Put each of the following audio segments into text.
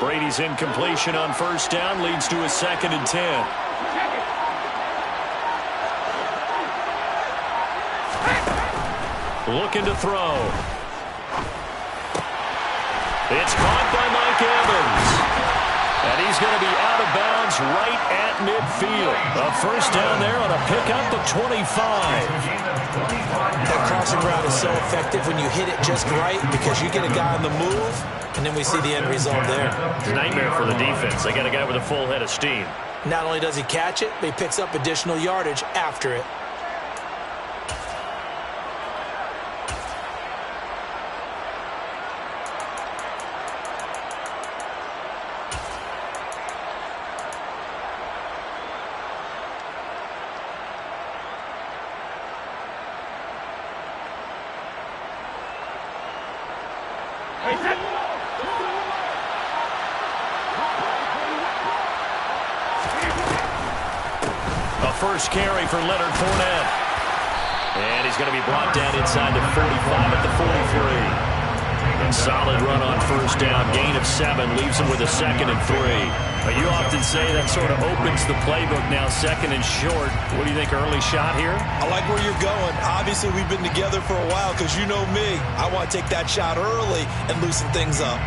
Brady's incompletion on first down leads to a 2nd and 10. Looking to throw. It's caught by Mike Evans. And he's going to be out of bounds right at midfield. A first down there on a pickup of 25. That crossing route is so effective when you hit it just right because you get a guy on the move, and then we see the end result there. It's a nightmare for the defense. They got a guy with a full head of steam. Not only does he catch it, but he picks up additional yardage after it. First carry for Leonard Fournette. And he's going to be brought down inside the 45 at the 43. A solid run on first down. Gain of 7 leaves him with a 2nd and 3. You often say that sort of opens the playbook now, 2nd and short. What do you think, early shot here? I like where you're going. Obviously, we've been together for a while because you know me. I want to take that shot early and loosen things up.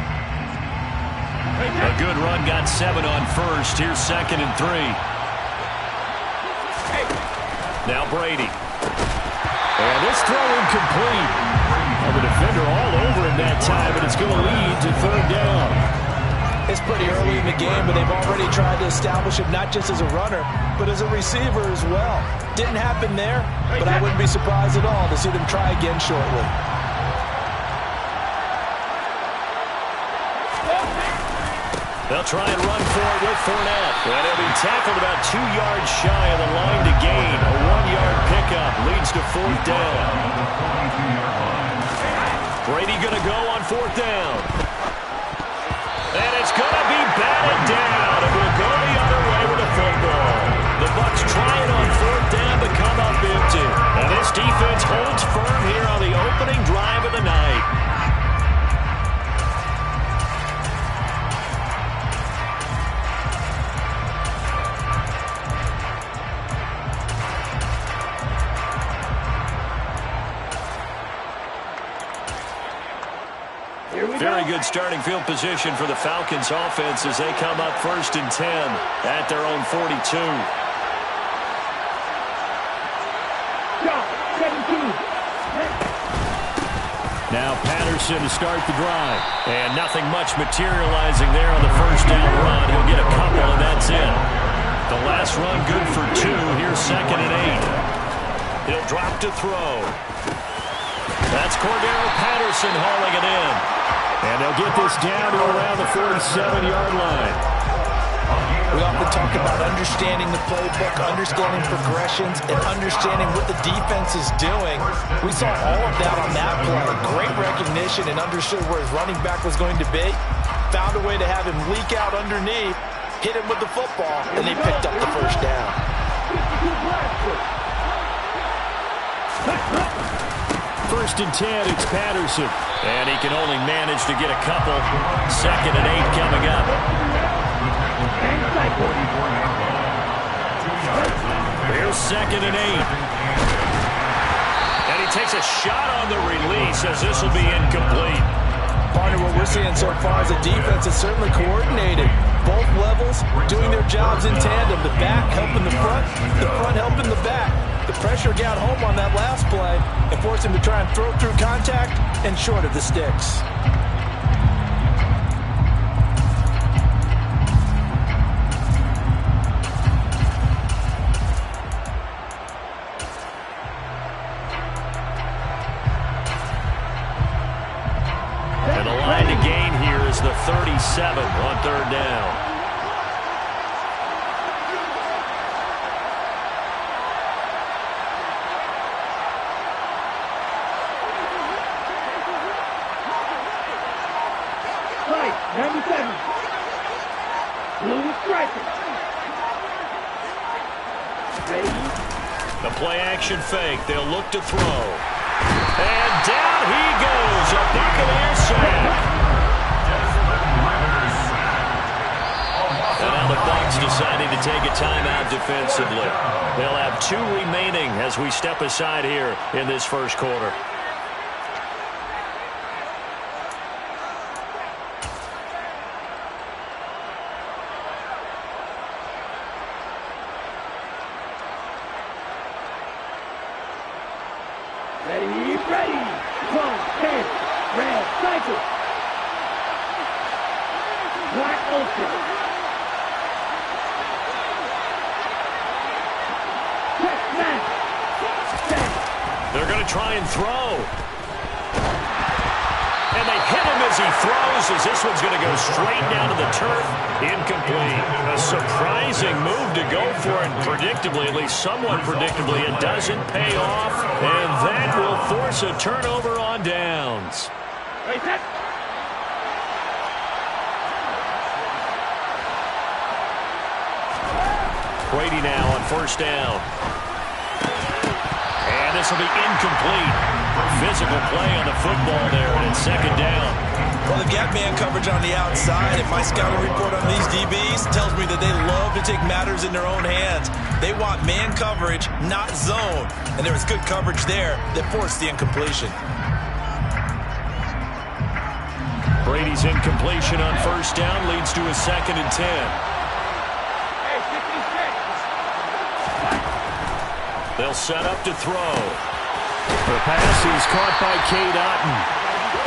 A good run, got 7 on first. Here's 2nd and 3. Now Brady. And this throw incomplete. And the defender all over him that time, and it's going to lead to 3rd down. It's pretty early in the game, but they've already tried to establish him not just as a runner, but as a receiver as well. Didn't happen there, but I wouldn't be surprised at all to see them try again shortly. They'll try and run for it with Fournette. And he'll be tackled about 2 yards shy of the line to gain. A 1-yard pickup leads to 4th down. Brady going to go on 4th down. And it's going to be batted down. And we'll go the other way with the football. The Bucs trying on 4th down to come up empty. And this defense holds firm here on the opening drive of the night. Very good starting field position for the Falcons offense as they come up 1st and 10 at their own 42. Now Patterson to start the drive. And nothing much materializing there on the first down run. He'll get a couple, and that's it. The last run good for 2. Here's 2nd and 8. He'll drop to throw. That's Cordero Patterson hauling it in. And they'll get this down to around the 47-yard line. We often talk about understanding the playbook, understanding progressions, and understanding what the defense is doing. We saw all of that on that play. Great recognition and understood where his running back was going to be. Found a way to have him leak out underneath, hit him with the football, and they picked up the first down. First and 10, it's Patterson. And he can only manage to get a couple. 2nd and 8 coming up. Here's 2nd and 8. And he takes a shot on the release as this will be incomplete. Partner, what we're seeing so far is a defense is certainly coordinated. Both levels doing their jobs in tandem. The back helping the front helping the back. The pressure got home on that last play and forced him to try and throw through contact and short of the sticks. And the line to gain here is the 37 on 3rd down. The play-action fake. They'll look to throw. And down he goes. A Buccaneer sack. Breds deciding to take a timeout defensively. They'll have 2 remaining as we step aside here in this first quarter. Ready. 12, 10, red, cycle. Black ultra. Check back. They're going to try and throw. And they hit him as he throws, as this one's going to go straight down to the turf. Incomplete. A surprising move to go for it. Predictably, at least somewhat predictably, it doesn't pay off. And that will force a turnover on downs. Brady now on first down. And this will be incomplete. Physical play on the football there, and it's second down. Well, they've got man coverage on the outside, and my scouting report on these DBs tells me that they love to take matters in their own hands. They want man coverage, not zone. And there was good coverage there that forced the incompletion. Brady's incompletion on first down leads to a 2nd and 10. They'll set up to throw. The pass is caught by Cade Otton.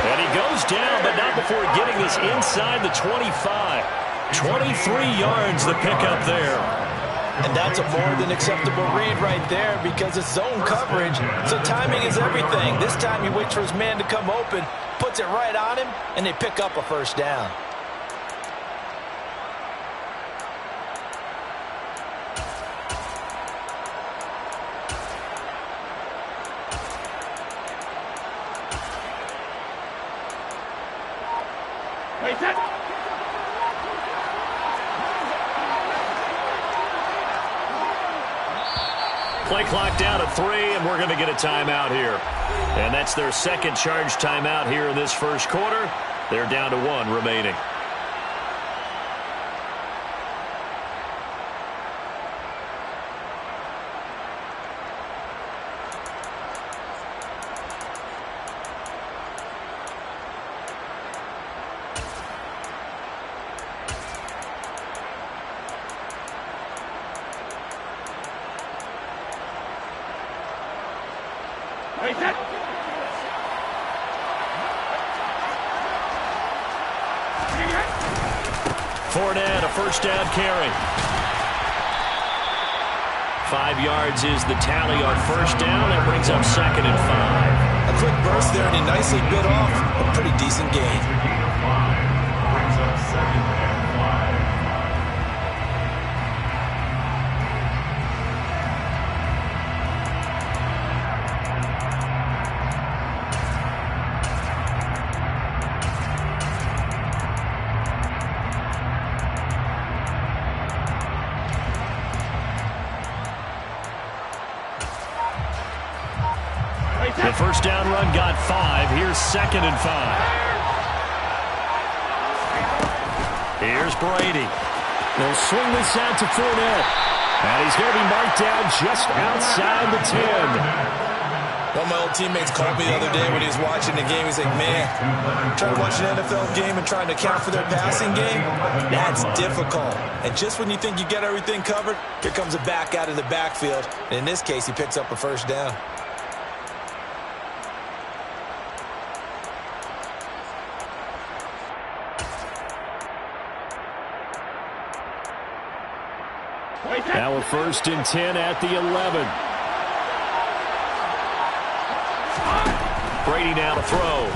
And he goes down, but not before getting this inside the 25. 23 yards the pickup there. And that's a more than acceptable read right there because it's zone coverage, so timing is everything. This time he waits for his man to come open, puts it right on him, and they pick up a first down. Play clock down to 3, and we're going to get a timeout here. And that's their second charge timeout here in this first quarter. They're down to 1 remaining. Fournette, a first down carry. 5 yards is the tally on first down. That brings up 2nd and 5. A quick burst there, and he nicely bit off a pretty decent gain. The first down run got 5. Here's 2nd and 5. Here's Brady. They'll swing this out to Fournette. And he's going to be marked down just outside the 10. One of my old teammates called me the other day when he was watching the game. He's like, man, trying to watch an NFL game and trying to account for their passing game, that's difficult. And just when you think you get everything covered, here comes a back out of the backfield. And in this case, he picks up a first down. Now a 1st and 10 at the 11. Brady now to throw.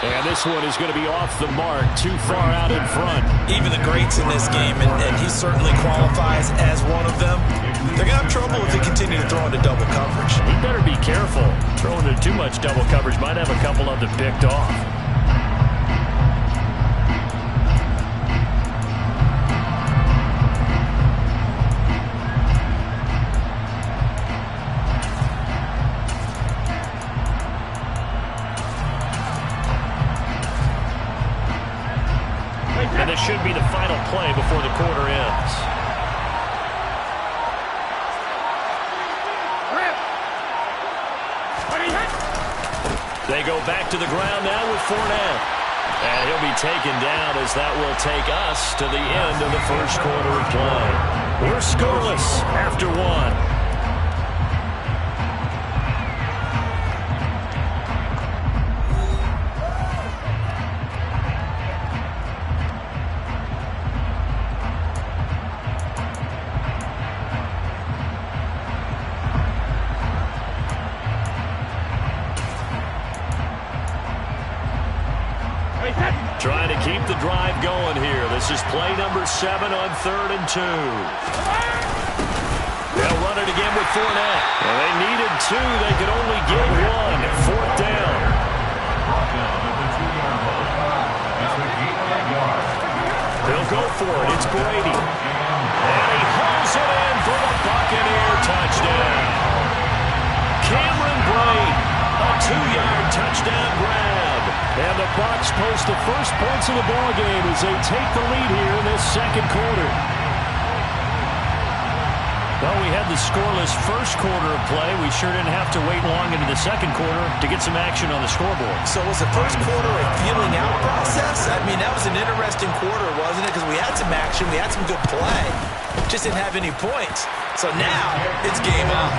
And this one is going to be off the mark, too far out in front. Even the greats in this game, and he certainly qualifies as one of them, they're going to have trouble if they continue to throw into double coverage. He better be careful. Throwing into too much double coverage might have a couple of them picked off. should be the final play before the quarter ends. They go back to the ground now with Fournette. And he'll be taken down as that will take us to the end of the first quarter of play. We're scoreless after one. Trying to keep the drive going here. This is play number 7 on 3rd and 2. They'll run it again with Fournette. Well, they needed 2. They could only get 1. 4th down. They'll go for it. It's Brady. And he hauls it in for the Buccaneer touchdown. Cameron Brate, a 2-yard touchdown grab. And the Bucs post the first points of the ballgame as they take the lead here in this second quarter. Well, we had the scoreless first quarter of play. We sure didn't have to wait long into the second quarter to get some action on the scoreboard. So was the first quarter a feeling out process? I mean, that was an interesting quarter, wasn't it? Because we had some action, we had some good play. Just didn't have any points. So now it's game on.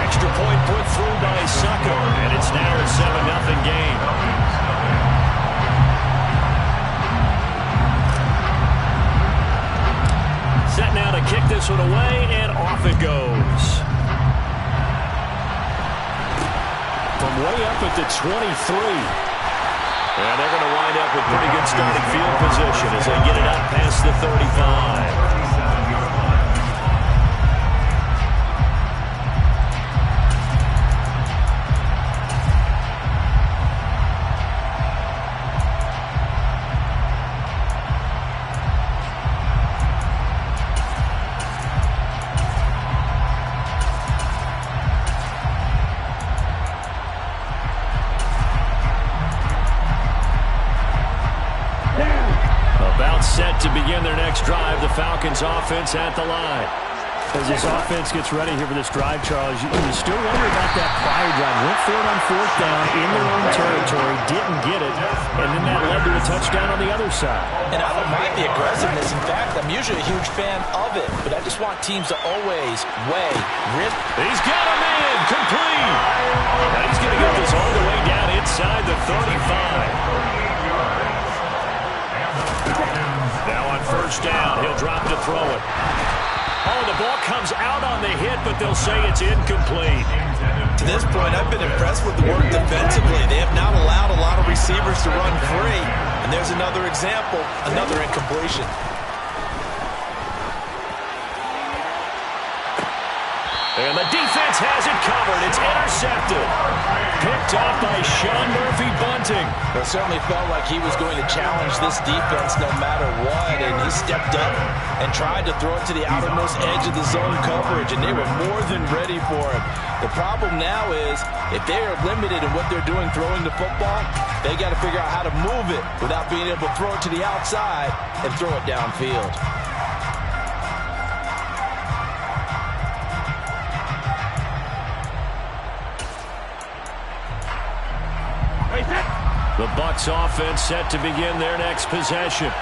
Extra point put through by Succo, and it's now a 7-0 game. Set now to kick this one away, and off it goes. From way up at the 23. And they're going to wind up with pretty good starting field position as they get it up past the 35. Set to begin their next drive. The Falcons offense at the line. As this offense gets ready here for this drive, Charles, you still wonder about that prior drive. Went for it on 4th down in their own territory, didn't get it, and then that led to a touchdown on the other side. And I don't mind the aggressiveness. In fact, I'm usually a huge fan of it, but I just want teams to always weigh risk. He's got a man complete. Now he's going to get this all the way down inside the 35. Now on first down, he'll drop to throw it. Oh, the ball comes out on the hit, but they'll say it's incomplete. To this point, I've been impressed with the work defensively. They have not allowed a lot of receivers to run free. And there's another example, another incompletion. And the defense has it covered. It's intercepted. Picked off by Sean Murphy-Bunting. It certainly felt like he was going to challenge this defense no matter what, and he stepped up and tried to throw it to the outermost edge of the zone coverage, and they were more than ready for him. The problem now is if they are limited in what they're doing throwing the football, they got to figure out how to move it without being able to throw it to the outside and throw it downfield. The Bucs offense set to begin their next possession.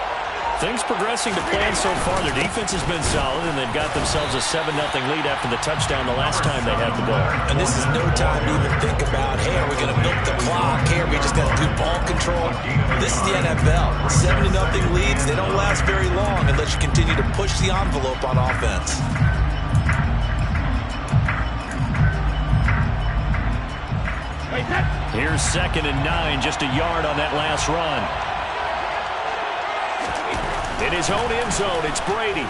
Things progressing to plan so far. Their defense has been solid, and they've got themselves a 7-0 lead after the touchdown the last time they had the ball. And this is no time to even think about, hey, are we going to milk the clock? Hey, are we just going to do ball control? This is the NFL. 7-0 leads, they don't last very long unless you continue to push the envelope on offense. Here's 2nd and 9, just a yard on that last run. In his own end zone, it's Brady.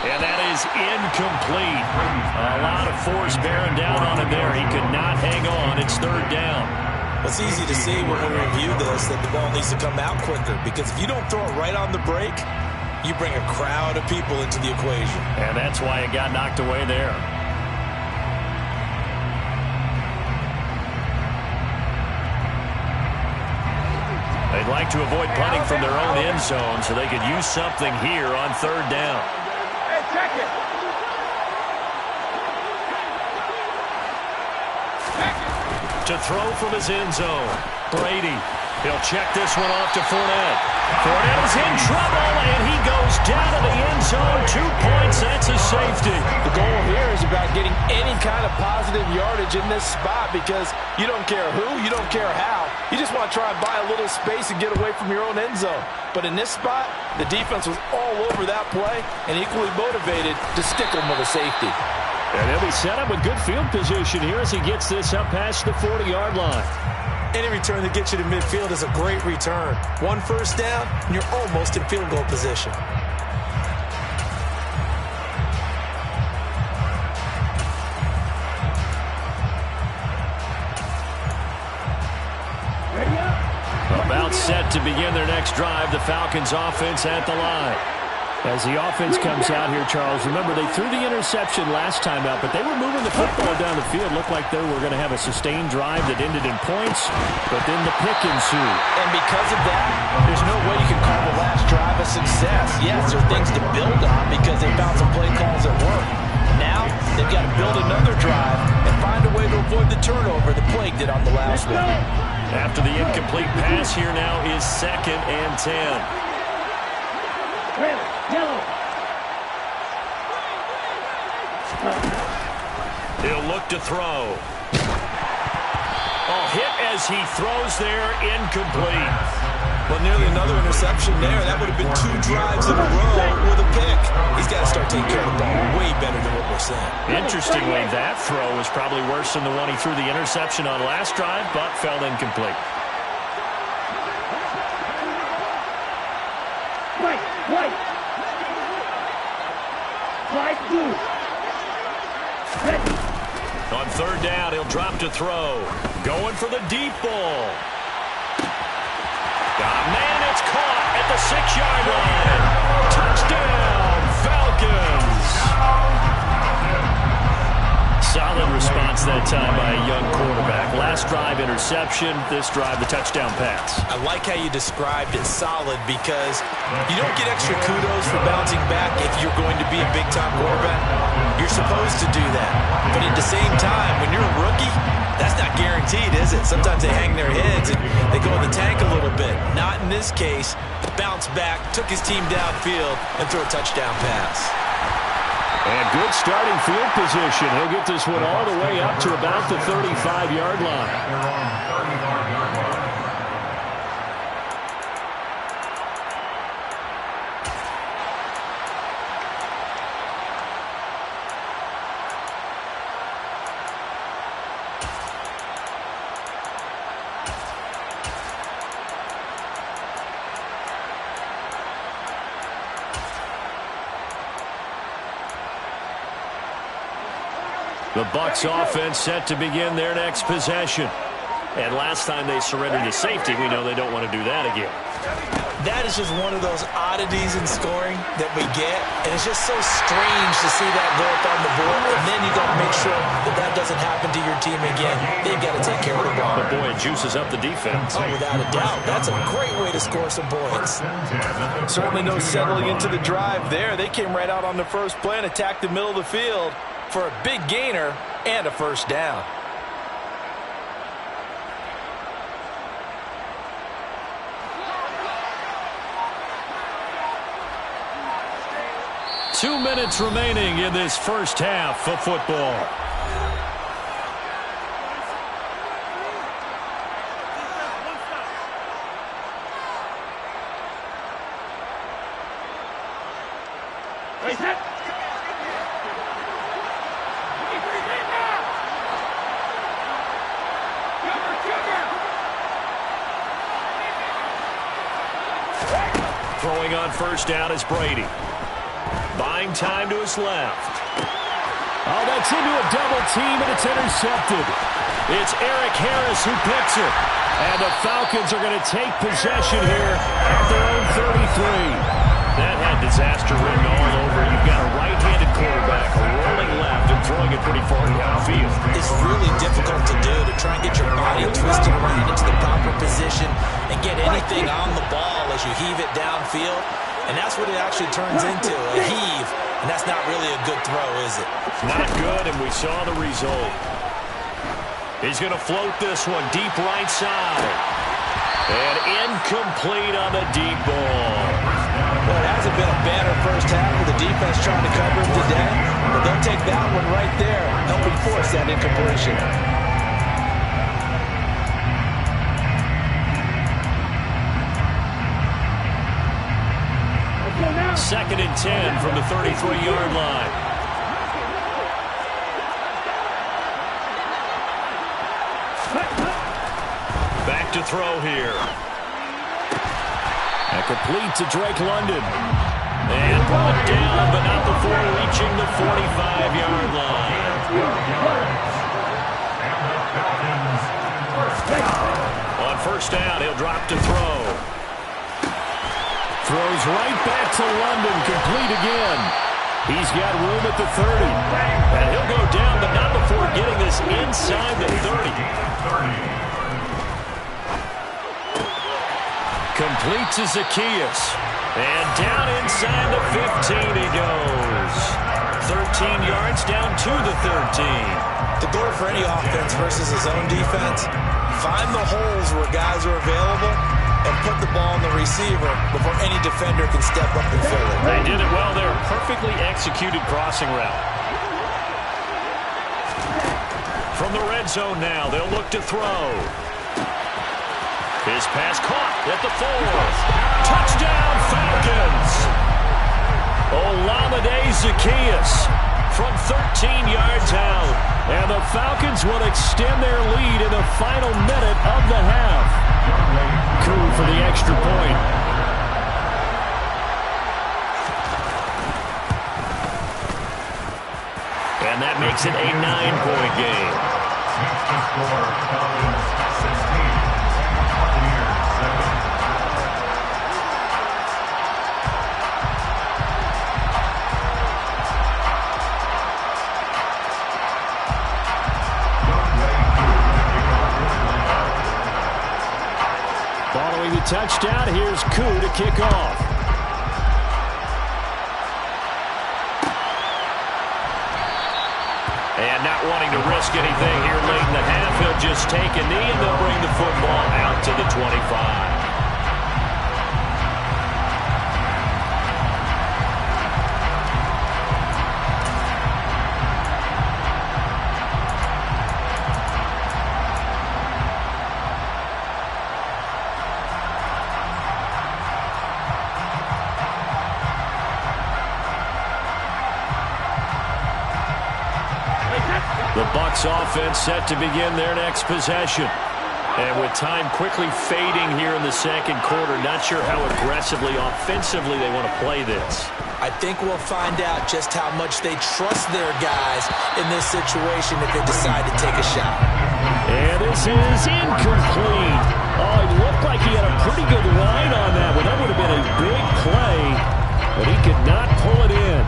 And that is incomplete. A lot of force bearing down on him there. He could not hang on. It's 3rd down. It's easy to see when we review this that the ball needs to come out quicker, because if you don't throw it right on the break, you bring a crowd of people into the equation. And that's why it got knocked away there. They'd like to avoid punting from their own end zone, so they could use something here on third down. Hey, check it. To throw from his end zone, Brady. He'll check this one off to Fournette. Fournette is in trouble, and he goes down to the end zone. 2 points, that's a safety. The goal here is about getting any kind of positive yardage in this spot because you don't care who, you don't care how. You just want to try and buy a little space and get away from your own end zone. But in this spot, the defense was all over that play and equally motivated to stick him with a safety. And he'll be set up with good field position here as he gets this up past the 40-yard line. Any return that gets you to midfield is a great return. 1 first down, and you're almost in field goal position. Ready up. About set to begin their next drive, the Falcons offense at the line. As the offense comes out here, Charles, remember they threw the interception last time out, but they were moving the football down the field. Looked like they were going to have a sustained drive that ended in points, but then the pick ensued. And because of that, there's no way you can call the last drive a success. Yes, there are things to build on because they found some play calls that work. Now, they've got to build another drive and find a way to avoid the turnover that plagued it on the last one. After the incomplete pass, here now is 2nd and 10. Red, yellow. He'll look to throw. Oh, hit as he throws there, incomplete. Well, nearly another interception there. That would have been 2 drives in a row with a pick. He's got to start taking care of the ball way better than what we're saying. Interestingly, that throw was probably worse than the one he threw the interception on last drive, but fell incomplete. White. Slide blue. Ready. On third down, he'll drop to throw. Going for the deep ball. Man, it's caught at the 6-yard line. Touchdown, Falcons. Solid response that time by a young quarterback. Last drive, interception. This drive, the touchdown pass. I like how you described it solid because you don't get extra kudos for bouncing back if you're going to be a big-time quarterback. You're supposed to do that. But at the same time, when you're a rookie, that's not guaranteed, is it? Sometimes they hang their heads and they go in the tank a little bit. Not in this case. Bounce back, took his team downfield, and threw a touchdown pass. And good starting field position. He'll get this one all the way up to about the 35-yard line. The Bucs offense set to begin their next possession. And last time they surrendered to safety, we know they don't want to do that again. That is just one of those oddities in scoring that we get. And it's just so strange to see that go up on the board. And then you got to make sure that that doesn't happen to your team again. They've got to take care of the ball. But boy, it juices up the defense. Oh, without a doubt. That's a great way to score some points. Certainly no settling into the drive there. They came right out on the first play and attacked the middle of the field for a big gainer and a first down. Two minutes remaining in this first half of football. Throwing on first down is Brady. Buying time to his left. Oh, that's into a double team, and it's intercepted. It's Eric Harris who picks it. And the Falcons are going to take possession here at their own 33. That had disaster written all over. You've got a right-handed quarterback rolling left and throwing it pretty far downfield. It's really difficult to do, to try and get your body twisted around into the proper position and get anything on the ball as you heave it downfield. And that's what it actually turns into, a heave. And that's not really a good throw, is it? Not good, and we saw the result. He's going to float this one deep right side. And incomplete on the deep ball. Well, it hasn't been a banner first half with the defense trying to cover him today. But they'll take that one right there, helping force that incompletion. Second and 10 from the 33-yard line. Back to throw here. And complete to Drake London. And brought down, but not before reaching the 45-yard line. On first down, he'll drop to throw. Throws right back to London, complete again. He's got room at the 30. And he'll go down, but not before getting this inside the 30. Complete to Zacchaeus. And down inside the 15 he goes. 13 yards down to the 13. The goal for any offense versus his own defense, find the holes where guys are available and put the ball on the receiver before any defender can step up and fill it. They did it well there. Perfectly executed crossing route. From the red zone now, they'll look to throw. His pass caught at the 4. Touchdown, Falcons! Olamide Zacchaeus from 13 yards out. And the Falcons will extend their lead in the final minute of the half. Coup for the extra point. And that makes it a 9-point game. Following the touchdown, here's Koo to kick off. And not wanting to risk anything here late in the half, he'll just take a knee and they'll bring the football out to the 25. The Bucs offense set to begin their next possession. And with time quickly fading here in the second quarter, not sure how aggressively, offensively they want to play this. I think we'll find out just how much they trust their guys in this situation if they decide to take a shot. And this is incomplete. Oh, it looked like he had a pretty good line on that one. That would have been a big play, but he could not pull it in.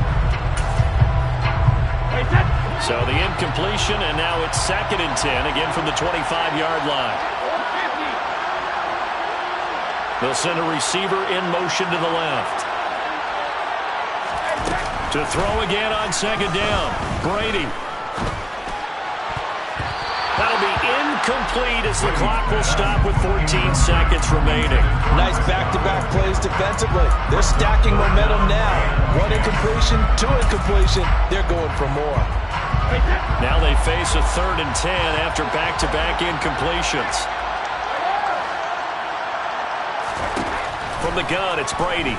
So the incompletion, and now it's second and 10, again from the 25-yard line. They'll send a receiver in motion to the left. To throw again on second down. Brady. That'll be incomplete as the clock will stop with 14 seconds remaining. Nice back-to-back plays defensively. They're stacking momentum now. One incompletion, two incompletion. They're going for more. Now they face a 3rd and 10 after back-to-back incompletions. From the gun, it's Brady.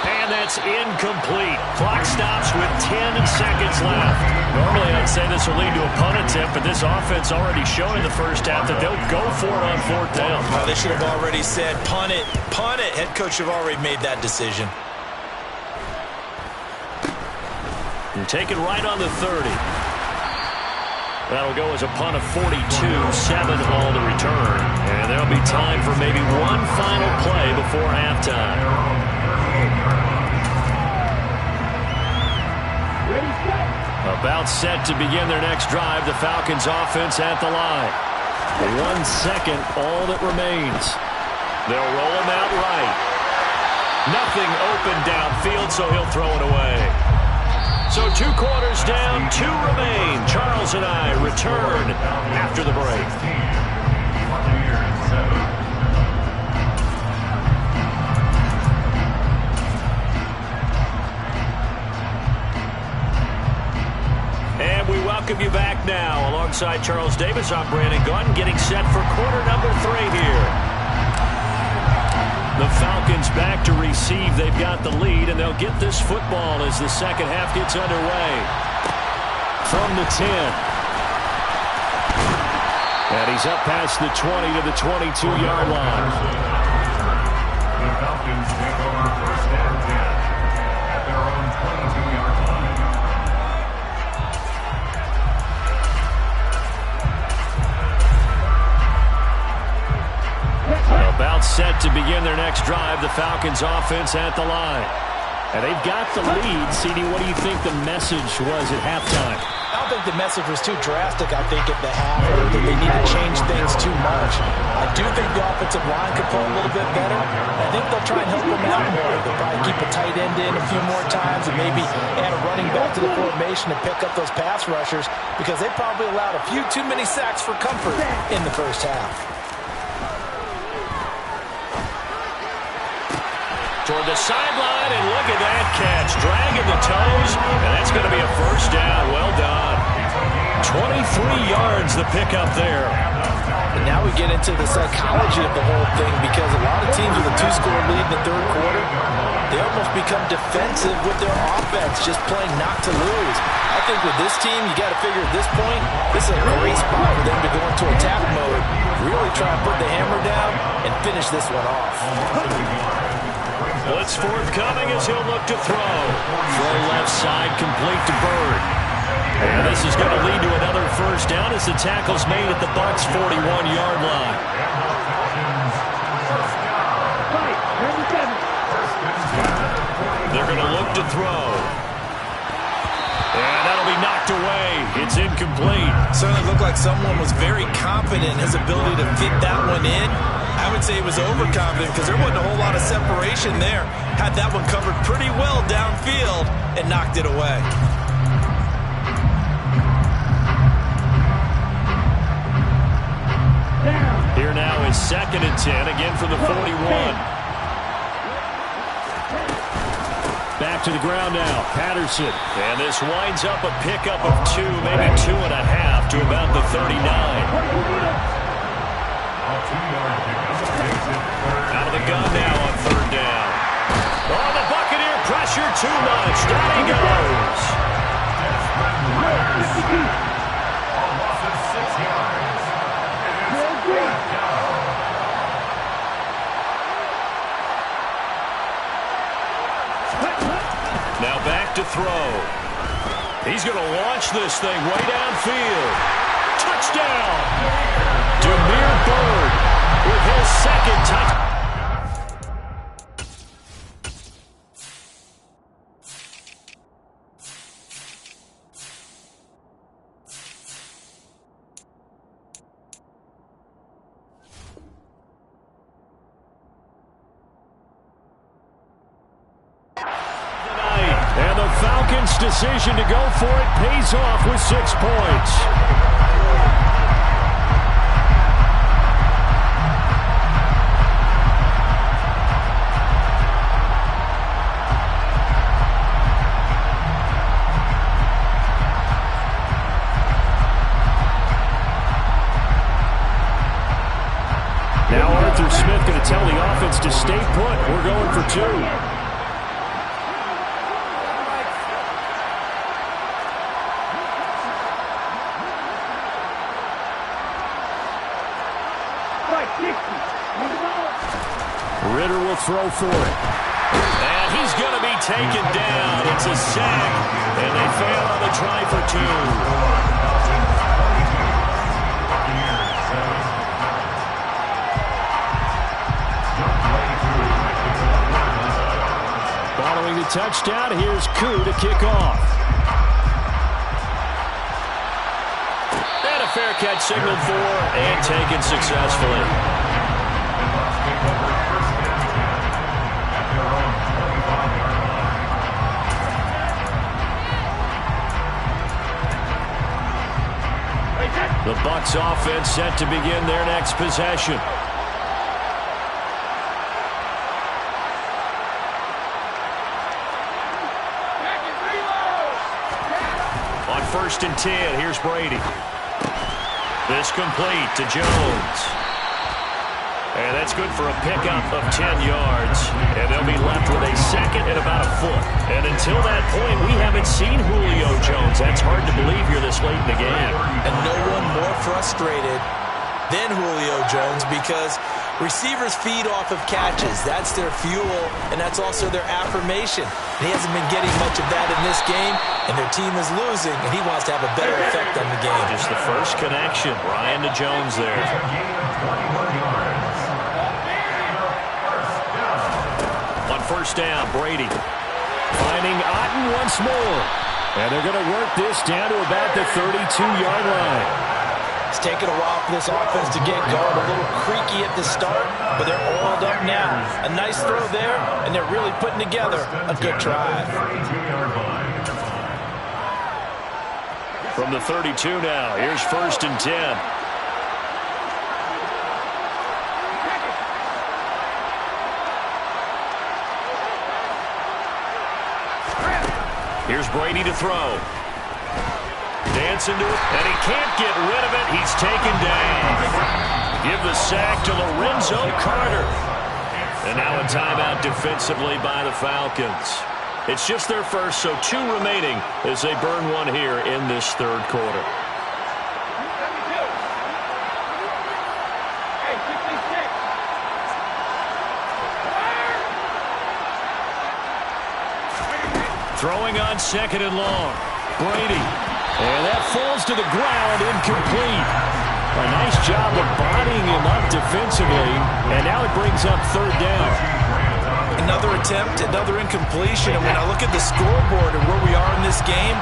And that's incomplete. Clock stops with 10 seconds left. Normally, I'd say this will lead to a punt attempt, but this offense already showed in the first half that they'll go for it on 4th down. They should have already said, punt it, punt it. Head coach should have already made that decision. And take it right on the 30. That'll go as a punt of 42, 7 all to return. And there'll be time for maybe one final play before halftime. About set to begin their next drive. The Falcons offense at the line. 1 second, all that remains. They'll roll him out right. Nothing open downfield, so he'll throw it away. So 2 quarters down, 2 remain. Charles and I return after the break. And we welcome you back now. Alongside Charles Davis, I'm Brandon Gunn, getting set for quarter number 3 here. The Falcons back to receive. They've got the lead, and they'll get this football as the second half gets underway. From the 10. And he's up past the 20 to the 22-yard line. The Falcons take over first and 10 at their own 22-yard line. About set to begin their next drive. The Falcons offense at the line. And they've got the lead. CD, what do you think the message was at halftime? I don't think the message was too drastic, I think, at the half, or that they need to change things too much. I do think the offensive line could play a little bit better. I think they'll try and help them out more. They'll probably keep a tight end in a few more times and maybe add a running back to the formation to pick up those pass rushers, because they probably allowed a few too many sacks for comfort in the first half. Toward the sideline, and look at that catch. Dragging the toes, and that's going to be a first down. Well done. 23 yards the pickup there. And now we get into the psychology of the whole thing, because a lot of teams with a 2-score lead in the third quarter, they almost become defensive with their offense, just playing not to lose. I think with this team, you got to figure at this point, this is a great spot for them to go into attack mode, really try and put the hammer down and finish this one off. Blitz forthcoming as he'll look to throw. Throw left side, complete to Bird. And this is going to lead to another first down as the tackle's made at the Bucs' 41-yard line. They're going to look to throw. And that'll be knocked away. It's incomplete. Certainly looked like someone was very confident in his ability to fit that one in. I would say he was overconfident, because there wasn't a whole lot of separation there. Had that one covered pretty well downfield and knocked it away. Here now is 2nd and 10, again from the 41. Back to the ground now, Patterson. And this winds up a pickup of 2, maybe 2.5 to about the 39. Out of the gun now on 3rd down. Oh, the Buccaneer pressure too much. Down he goes. Now back to throw. He's going to launch this thing way downfield. Touchdown! Demir Bird with his 2nd touchdown. And the Falcons' decision to go for it pays off with 6 points. Now Arthur Smith going to tell the offense to stay put. We're going for 2. Ritter will throw for it. And he's going to be taken down. It's a sack, and they fail on the try for 2. touchdown. Here's Koo to kick off. And a fair catch signaled for and taken successfully. The Bucs offense set to begin their next possession. On 1st and 10, here's Brady. This complete to Jones. And that's good for a pickup of 10 yards. And they'll be left with a second and about a foot. And until that point, we haven't seen Julio Jones. That's hard to believe here this late in the game. And no one more frustrated than Julio Jones because receivers feed off of catches. That's their fuel, and that's also their affirmation. And he hasn't been getting much of that in this game, and their team is losing, and he wants to have a better effect on the game. Just the first connection. Ryan to Jones there. On 1st down, Brady finding Otten once more. And they're going to work this down to about the 32-yard line. It's taken a while for this offense to get going. A little creaky at the start, but they're oiled up now. A nice throw there, and they're really putting together a good drive. From the 32 now, here's 1st and 10. Here's Brady to throw. Dancing to it, and he can't get rid of it. He's taken down. Give the sack to Lorenzo Carter. And now a timeout defensively by the Falcons. It's just their first, so 2 remaining as they burn one here in this 3rd quarter. Throwing on 2nd and long. Brady. And that falls to the ground, incomplete. A nice job of bodying him up defensively. And now it brings up 3rd down. Another attempt, another incompletion. And when I look at the scoreboard and where we are in this game,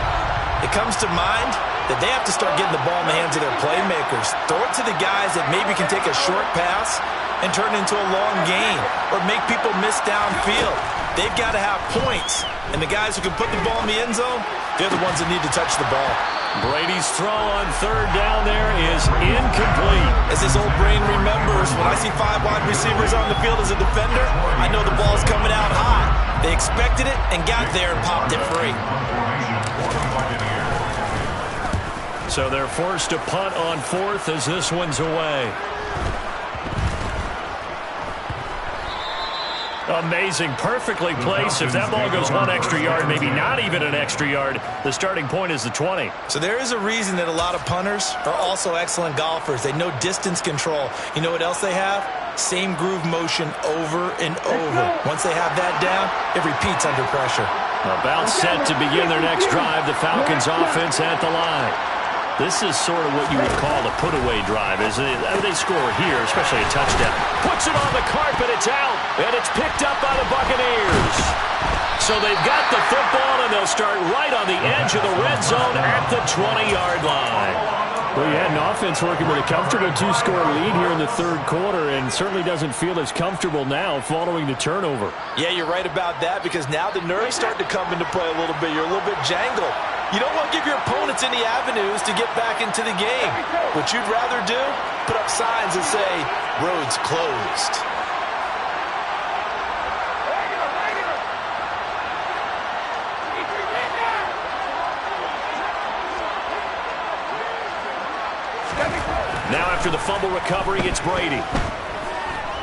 it comes to mind that they have to start getting the ball in the hands of their playmakers. Throw it to the guys that maybe can take a short pass and turn it into a long gain or make people miss downfield. They've got to have points. And the guys who can put the ball in the end zone, they're the ones that need to touch the ball. Brady's throw on 3rd down there is incomplete. As his old brain remembers, when I see 5 wide receivers on the field as a defender, I know the ball's coming out high. They expected it and got there and popped it free. So they're forced to punt on 4th as this one's away. Amazing, perfectly placed. If that ball goes 1 extra yard, maybe not even an extra yard, the starting point is the 20. So there is a reason that a lot of punters are also excellent golfers. They know distance control. You know what else they have? Same groove motion over and over. Once they have that down, it repeats under pressure. About set to begin their next drive, the Falcons offense at the line. This is sort of what you would call a put-away drive, isn't it? They score here, especially a touchdown. Puts it on the carpet, it's out, and it's picked up by the Buccaneers. So they've got the football, and they'll start right on the edge of the red zone at the 20-yard line. Well, you had an offense working with a comfortable 2-score lead here in the 3rd quarter, and certainly doesn't feel as comfortable now following the turnover. Yeah, you're right about that, because now the nerves start to come into play a little bit. You're a little bit jangled. You don't want to give your opponents any avenues to get back into the game. What you'd rather do, put up signs that say, roads closed. Now after the fumble recovery, it's Brady.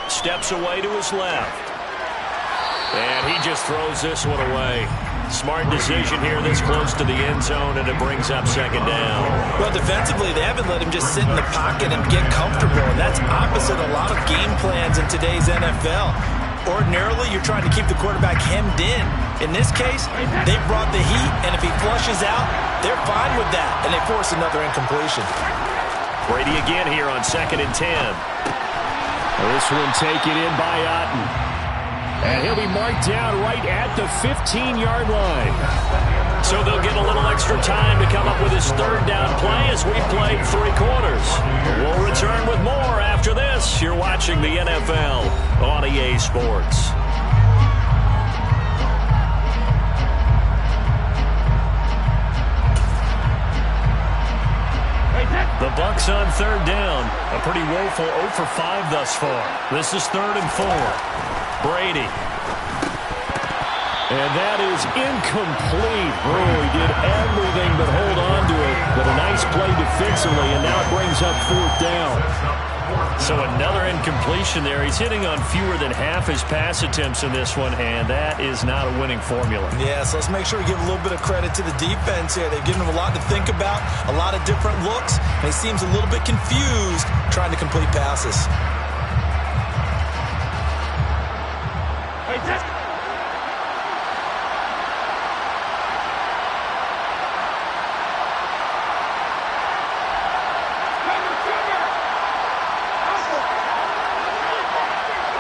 Steps away to his left. And he just throws this one away. Smart decision here this close to the end zone, and it brings up 2nd down. Well, defensively, they haven't let him just sit in the pocket and get comfortable, and that's opposite a lot of game plans in today's NFL. Ordinarily, you're trying to keep the quarterback hemmed in. In this case, they brought the heat, and if he flushes out, they're fine with that, and they force another incompletion. Brady again here on 2nd and 10. Well, this one taken in by Otten. And he'll be marked down right at the 15-yard line. So they'll get a little extra time to come up with his third down play as we played 3 quarters. We'll return with more after this. You're watching the NFL on EA Sports. The Bucs on third down. A pretty woeful 0 for 5 thus far. This is 3rd and 4. Brady. And that is incomplete. Oh, he did everything but hold on to it. But a nice play defensively, and now it brings up 4th down. So another incompletion there. He's hitting on fewer than half his pass attempts in this one, and that is not a winning formula. Yeah, so let's make sure we give a little bit of credit to the defense here. They've given him a lot to think about, a lot of different looks, and he seems a little bit confused trying to complete passes.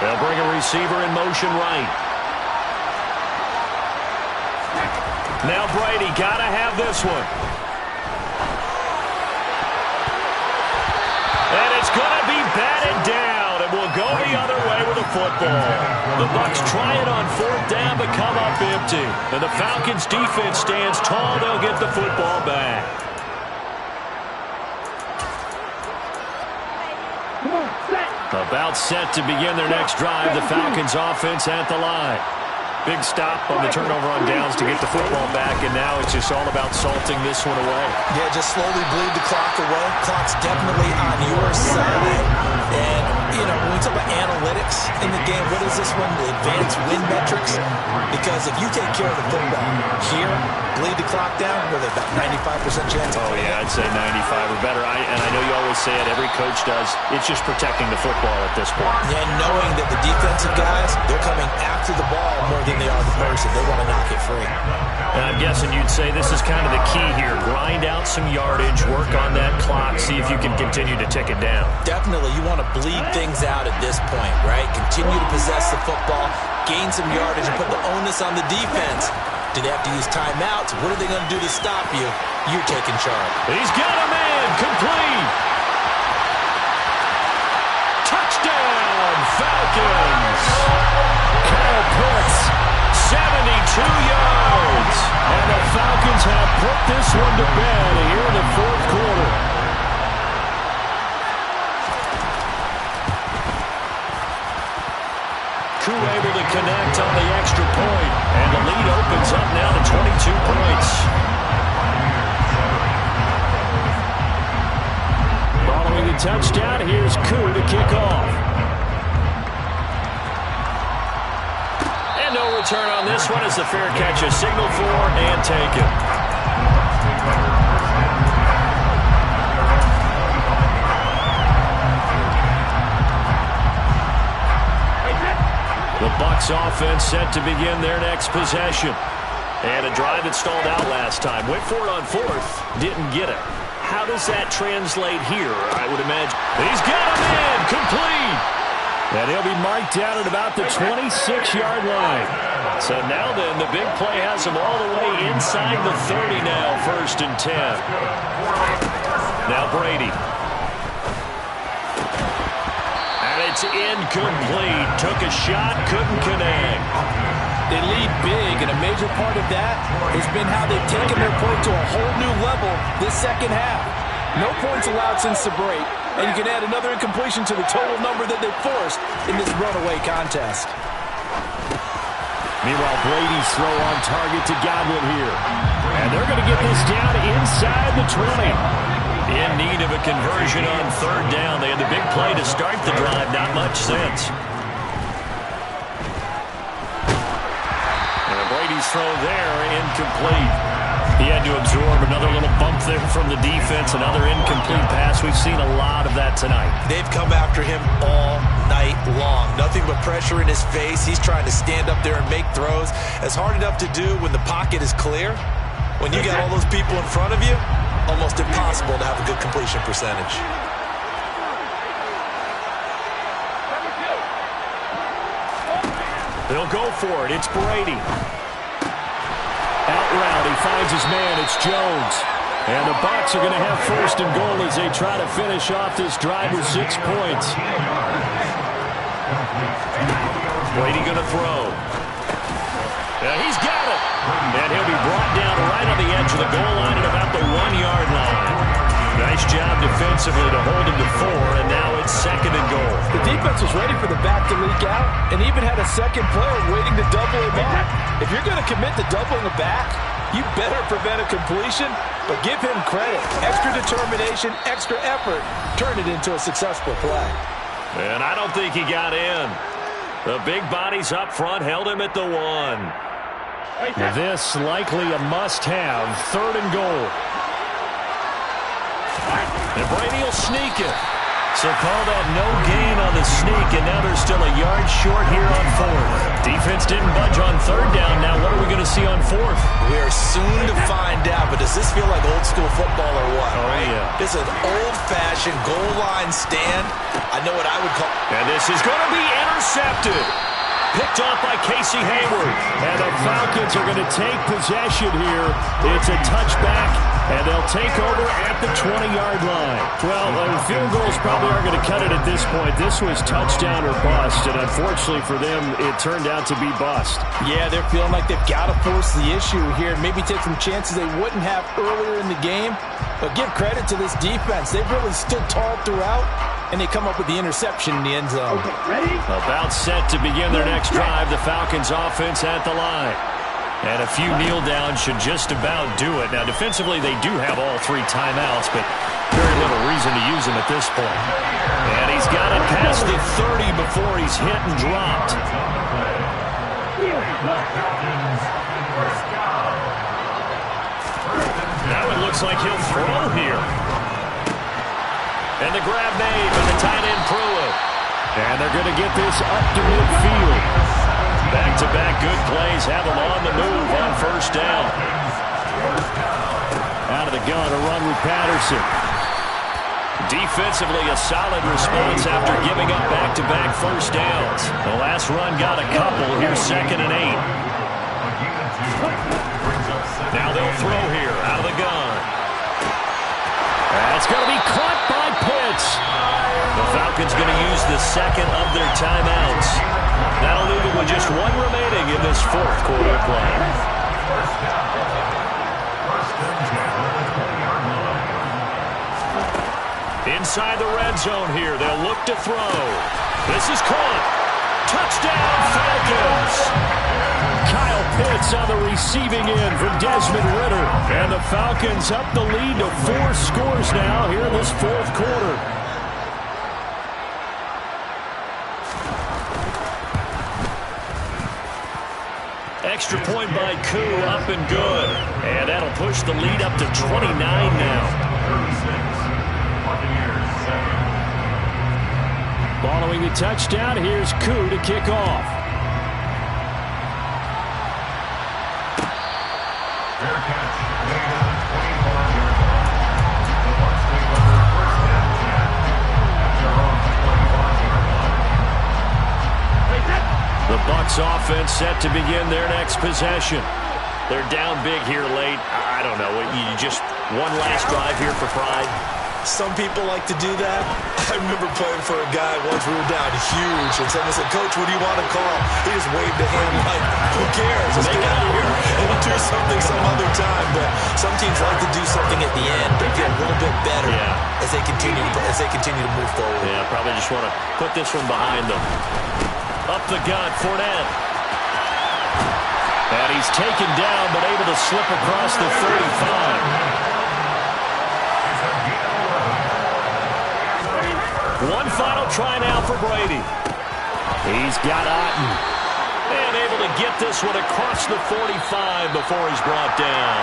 They'll bring a receiver in motion right. Now Brady, gotta have this one. And it's gonna be batted down, and will go the other way with the football. The Bucs try it on 4th down, but come up empty. And the Falcons defense stands tall. They'll get the football back. About set to begin their next drive. The Falcons offense at the line. Big stop on the turnover on downs to get the football back, and now it's just all about salting this one away. Yeah, just slowly bleed the clock away. Clock's definitely on your side. And, you know, when we talk about analytics in the game, what is this one? The advanced win metrics? Because if you take care of the football here, bleed the clock down, with about 95% chance of yeah, I'd say 95 or better. And I know you always say it, every coach does. It's just protecting the football at this point. Yeah, knowing that the defensive guys, they're coming after the ball more than they are the person. They want to knock it free. And I'm guessing you'd say this is kind of the key here. Grind out some yardage, work on that clock, see if you can continue to tick it down. Definitely, you want to bleed things out at this point, right? Continue to possess the football, gain some yardage, and put the onus on the defense. Do they have to use timeouts? What are they going to do to stop you? You're taking charge. He's got a man. Complete. Touchdown, Falcons. Kyle Pitts, 72 yards. and the Falcons have put this one to bed here in the 4th quarter. Koo able to connect on the extra point, and the lead opens up now to 22 points. Following the touchdown, here's Koo to kick off. And no return on this one as the fair catch is signaled for and taken. The Bucs offense set to begin their next possession. And a drive that stalled out last time. Went for it on 4th. Didn't get it. How does that translate here, I would imagine? He's got a man. Complete. And he'll be marked down at about the 26-yard line. So now then, the big play has him all the way inside the 30 now. 1st and 10. Now Brady. It's incomplete. Took a shot, couldn't connect. They lead big, and a major part of that has been how they've taken their play to a whole new level this second half. No points allowed since the break, and you can add another incompletion to the total number that they forced in this runaway contest. Meanwhile, Brady's throw on target to Godwin here. And they're going to get this down inside the 20. In need of a conversion on 3rd down. They had the big play to start the drive. Not much sense. And Brady's throw there, incomplete. He had to absorb another little bump there from the defense. Another incomplete pass. We've seen a lot of that tonight. They've come after him all night long. Nothing but pressure in his face. He's trying to stand up there and make throws. It's hard enough to do when the pocket is clear. When you got all those people in front of you, almost impossible to have a good completion percentage. They'll go for it. It's Brady. Out route, he finds his man. It's Jones. And the Bucs are going to have first and goal as they try to finish off this drive with 6 points. Brady going to throw. He's got it. And he'll be brought down right on the edge of the goal line at about the 1-yard line. Nice job defensively to hold him to 4, and now it's second and goal. The defense was ready for the back to leak out and even had a second player waiting to double him up. If you're going to commit to doubling the back, you better prevent a completion, but give him credit. Extra determination, extra effort, turned it into a successful play. And I don't think he got in. The big bodies up front held him at the 1. This likely a must-have. Third and goal. And Brady will sneak it. So call that no gain on the sneak, and now they're still a yard short here on 4th. Defense didn't budge on 3rd down. Now what are we going to see on 4th? We are soon to find out, but does this feel like old school football or what? Oh, right? yeah. This is an old-fashioned goal line stand. I know what I would call. And this is going to be intercepted. Picked off by Casey Hayward. And the Falcons are going to take possession here. It's a touchback, and they'll take over at the 20-yard line. Well, field goals probably aren't going to cut it at this point. This was touchdown or bust, and unfortunately for them, it turned out to be bust. Yeah, they're feeling like they've got to force the issue here. Maybe take some chances they wouldn't have earlier in the game. But give credit to this defense. They've really stood tall throughout, and they come up with the interception in the end zone. Okay, ready? About set to begin their next drive. The Falcons offense at the line. And a few kneel downs should just about do it. Now, defensively, they do have all 3 timeouts, but very little reason to use them at this point. And he's got it past the 30 before he's hit and dropped. Now it looks like he'll throw here. And the grab made by the tight end Pruitt. And they're going to get this up to midfield. Back-to-back good plays have them on the move on 1st down. Out of the gun, a run with Patterson. Defensively, a solid response after giving up back-to-back 1st downs. The last run got a couple. Here's 2nd and 8. Now they'll throw here out of the gun. That's going to be caught by Pitts. The Falcons going to use the 2nd of their timeouts. That'll leave it with just 1 remaining in this 4th quarter play. Inside the red zone here, they'll look to throw. This is caught. Touchdown, Falcons! Kyle Pitts on the receiving end from Desmond Ridder. And the Falcons up the lead to 4 scores now here in this 4th quarter. Extra point by Koo, up and good. And that'll push the lead up to 29 now. Following the touchdown, here's Koo to kick off. Fair catch. Made on the 24-yard line. The Bucs take over 1st and 10 at their own 21-yard line. The Bucs offense set to begin their next possession. They're down big here late. I don't know. You just one last drive here for pride. Some people like to do that. I remember playing for a guy once we were down huge, and someone said, "Coach, what do you want to call?" He just waved a hand like, "Who cares? Let's get out of here and we'll do something some other time." But some teams like to do something at the end. They get a little bit better as they continue to move forward. Yeah, probably just want to put this one behind them. Up the gut, Fournette. And he's taken down, but able to slip across the 35. One final try now for Brady. He's got Otten. And able to get this one across the 45 before he's brought down.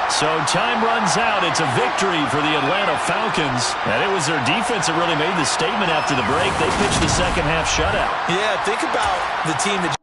So time runs out. It's a victory for the Atlanta Falcons. And it was their defense that really made the statement after the break. They pitched the second half shutout. Yeah, think about the team that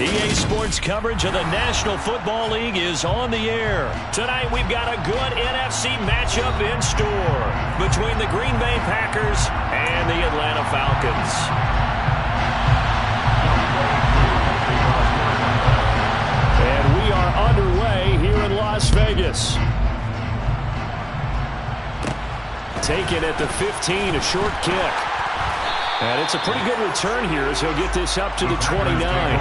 EA Sports coverage of the National Football League is on the air. Tonight we've got a good NFC matchup in store between the Green Bay Packers and the Atlanta Falcons. And we are underway here in Las Vegas. Taken at the 15, a short kick. And it's a pretty good return here as he'll get this up to the 29.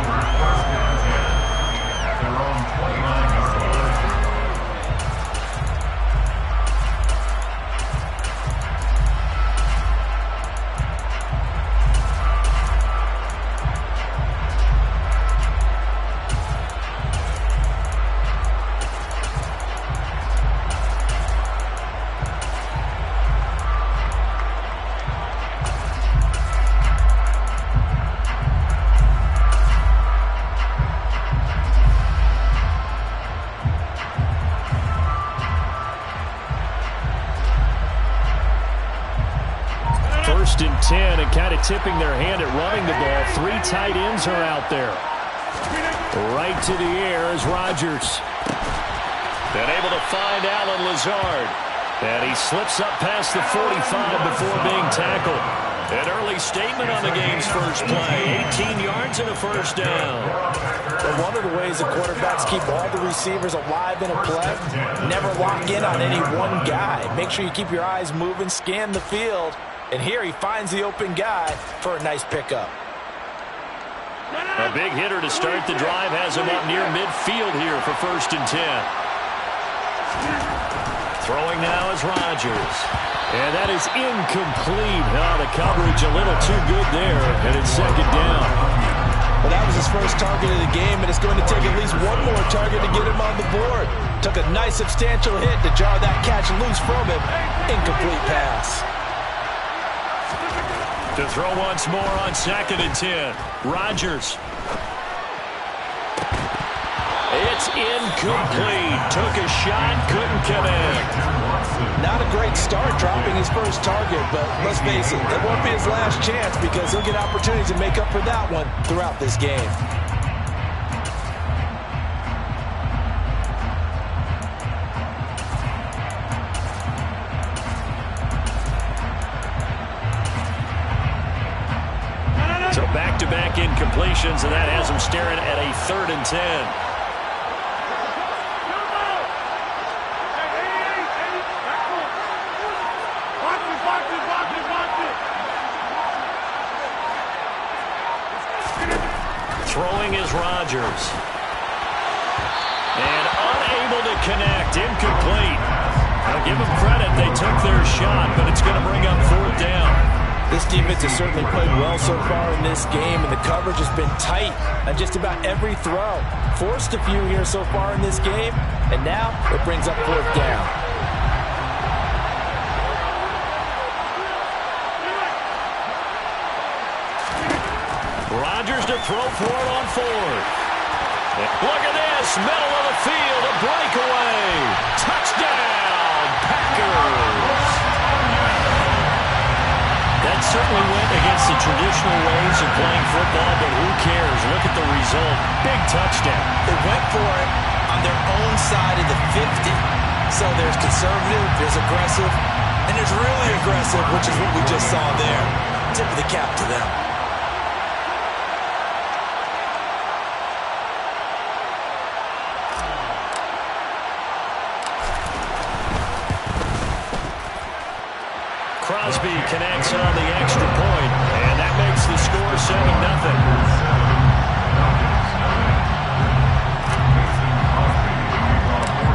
First and 10, and kind of tipping their hand at running the ball. 3 tight ends are out there. Right to the air is Rodgers. Then able to find Allen Lazard. And he slips up past the 45 before being tackled. An early statement on the game's first play. 18 yards and a first down. Well, one of the ways the quarterbacks keep all the receivers alive in a play, never lock in on any one guy. Make sure you keep your eyes moving, scan the field. And here he finds the open guy for a nice pickup. A big hitter to start the drive has him up near midfield here for first and 10. Throwing now is Rodgers. And that is incomplete. Oh, the coverage a little too good there, and it's second down. Well, that was his first target of the game, and it's going to take at least one more target to get him on the board. Took a nice substantial hit to jar that catch loose from him. Incomplete pass. To throw once more on second and 10. Rodgers. It's incomplete. Took a shot, couldn't connect. Not a great start dropping his first target, but let's face it, it won't be his last chance because he'll get opportunities to make up for that one throughout this game. So back-to-back incompletions, and that has him staring at a 3rd and 10. Throwing is Rodgers. And unable to connect, incomplete. I'll give them credit, they took their shot, but it's going to bring up 4th down. This defense has certainly played well so far in this game, and the coverage has been tight on just about every throw. Forced a few here so far in this game, and now it brings up 4th down. Rodgers to throw for it on 4th. Look at this, middle of the field, a breakaway. Touchdown, Packers. That certainly went against the traditional ways of playing football, but who cares? Look at the result. Big touchdown. They went for it on their own side of the 50. So there's conservative, there's aggressive, and there's really aggressive, which is what we just saw there. Tip of the cap to them. Crosby connects on the extra point, and that makes the score 7-0.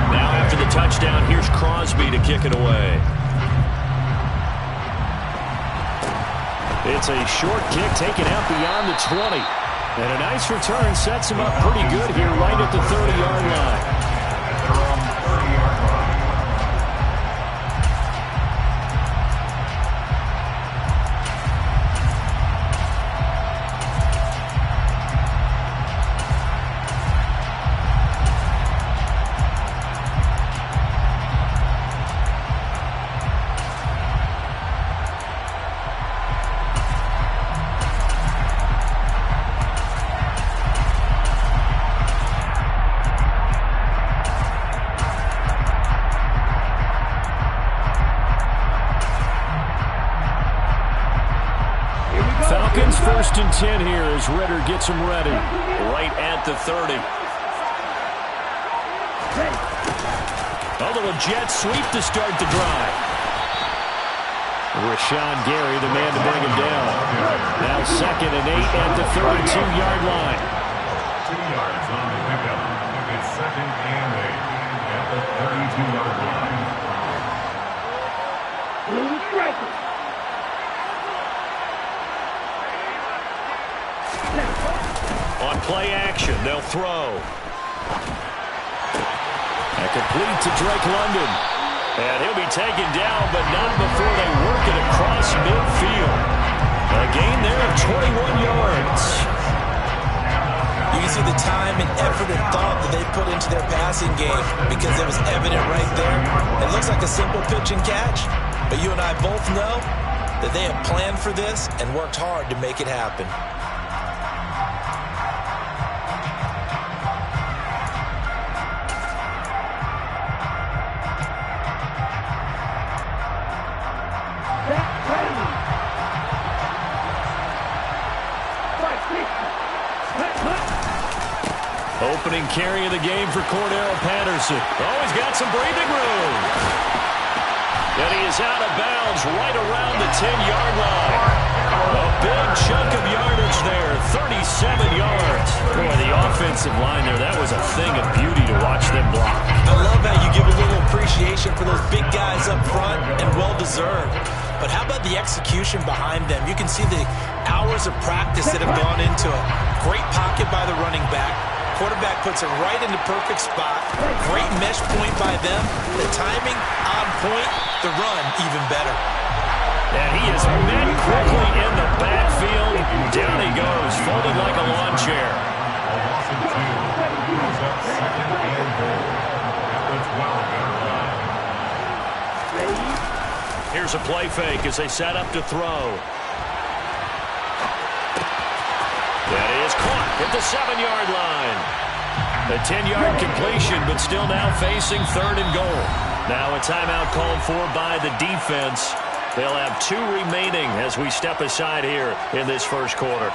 Now after the touchdown, here's Crosby to kick it away. It's a short kick taken out beyond the 20. And a nice return sets him up pretty good here right at the 30-yard line. Falcons 1st and 10 here as Ritter gets them ready. Right at the 30. A little jet sweep to start the drive. Rashawn Gary, the man to bring him down. Now 2nd and 8 at the 32-yard line. 2 yards on the pickup. It's 2nd and 8 at the 32-yard line. Blue striker. On play action, they'll throw. And complete to Drake London. And he'll be taken down, but not before they work it across midfield. A gain there of 21 yards. You can see the time and effort and thought that they put into their passing game because it was evident right there. It looks like a simple pitch and catch, but you and I both know that they have planned for this and worked hard to make it happen. Opening carry of the game for Cordero Patterson. Oh, he's got some breathing room. And he is out of bounds right around the 10-yard line. A big chunk of yardage there, 37 yards. Boy, the offensive line there, that was a thing of beauty to watch them block. I love how you give a little appreciation for those big guys up front, and well-deserved. But how about the execution behind them? You can see the hours of practice that have gone into it. Great pocket by the running back. Quarterback puts it right in the perfect spot. Great mesh point by them. The timing on point. The run even better. And he is met quickly in the backfield. Down he goes, folded like a lawn chair. A loss of 2. Brings up 2nd and goal at the 12-yard line. Here's a play fake as they set up to throw. That is caught at the 7-yard line. A 10-yard completion, but still now facing 3rd and goal. Now a timeout called for by the defense. They'll have 2 remaining as we step aside here in this first quarter.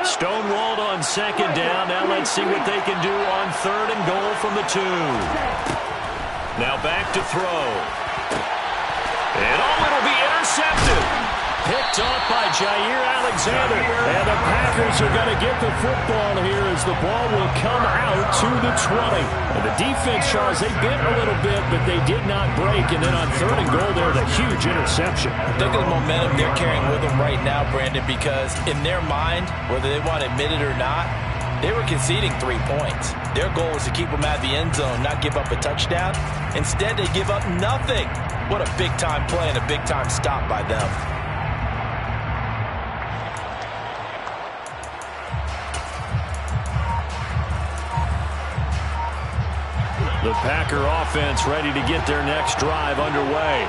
Stonewalled on 2nd down. Now let's see what they can do on 3rd and goal from the 2. Now back to throw. And it'll be intercepted. Picked off by Jair Alexander. And the Packers are going to get the football here as the ball will come out to the 20. And the defense, Charles, they bit a little bit, but they did not break. And then on 3rd and goal there, the huge interception. Look at the momentum they're carrying with them right now, Brandon, because in their mind, whether they want to admit it or not, they were conceding 3 points. Their goal was to keep them out of the end zone, not give up a touchdown. Instead, they give up nothing. What a big-time play and a big-time stop by them. The Packer offense ready to get their next drive underway.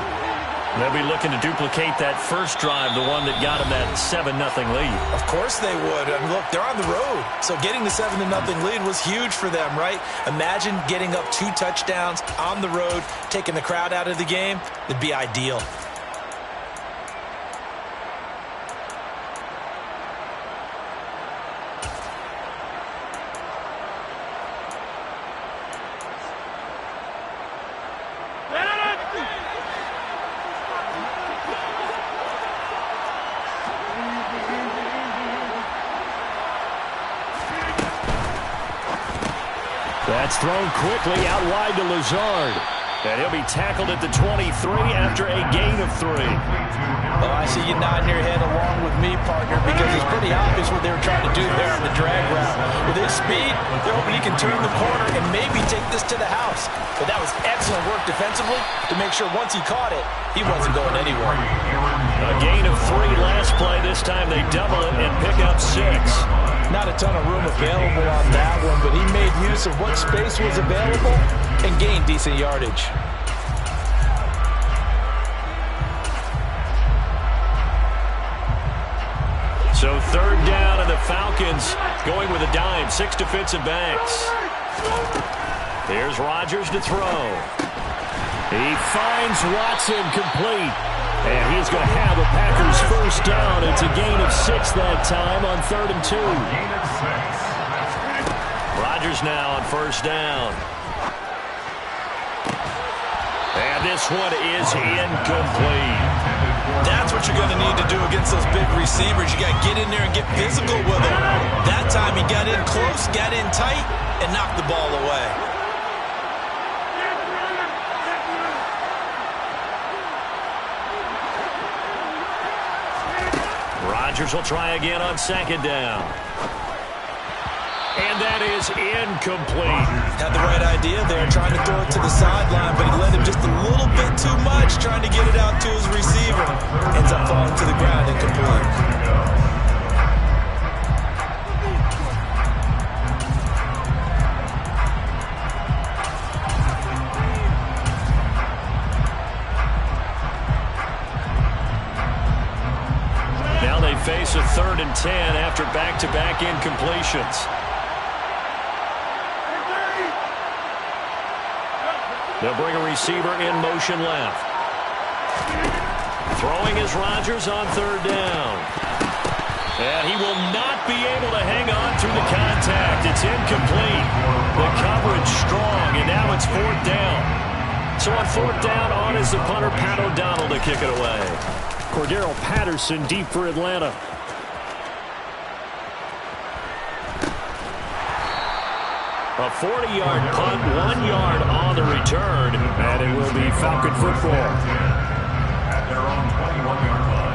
They'll be looking to duplicate that first drive, the one that got them that 7-0 lead. Of course they would. I mean, look, they're on the road. So getting the 7-0 lead was huge for them, right? Imagine getting up 2 touchdowns on the road, taking the crowd out of the game. It'd be ideal. That's thrown quickly out wide to Lazard. And he'll be tackled at the 23 after a gain of 3. Oh, I see you nodding your head along with me, partner, because it's pretty obvious what they were trying to do there on the drag route. With his speed, they're hoping he can turn the corner and maybe take this to the house. But that was excellent work defensively to make sure once he caught it, he wasn't going anywhere. A gain of 3 last play. This time they double it and pick up 6. Not a ton of room available on that one, but he made use of what space was available and gained decent yardage. So 3rd down, and the Falcons going with a dime. 6 defensive backs. Here's Rodgers to throw. He finds Watson complete. And he's going to have a Packers first down. It's a gain of 6 that time on 3rd and 2. Rodgers now on first down. And this one is incomplete. That's what you're going to need to do against those big receivers. You got to get in there and get physical with them. That time he got in close, got in tight, and knocked the ball away. Rodgers will try again on 2nd down. And that is incomplete. Had the right idea there, trying to throw it to the sideline, but he let him just a little bit too much, trying to get it out to his receiver. Ends up falling to the ground incomplete. Now they face a 3rd and 10 after back-to-back incompletions. They'll bring a receiver in motion left. Throwing is Rodgers on 3rd down. And he will not be able to hang on through the contact. It's incomplete. The coverage strong, and now it's 4th down. So on 4th down, on is the punter, Pat O'Donnell, to kick it away. Cordero Patterson deep for Atlanta. A 40-yard punt, 1 yard on the return, and it will be Falcon football. At their own 21-yard line.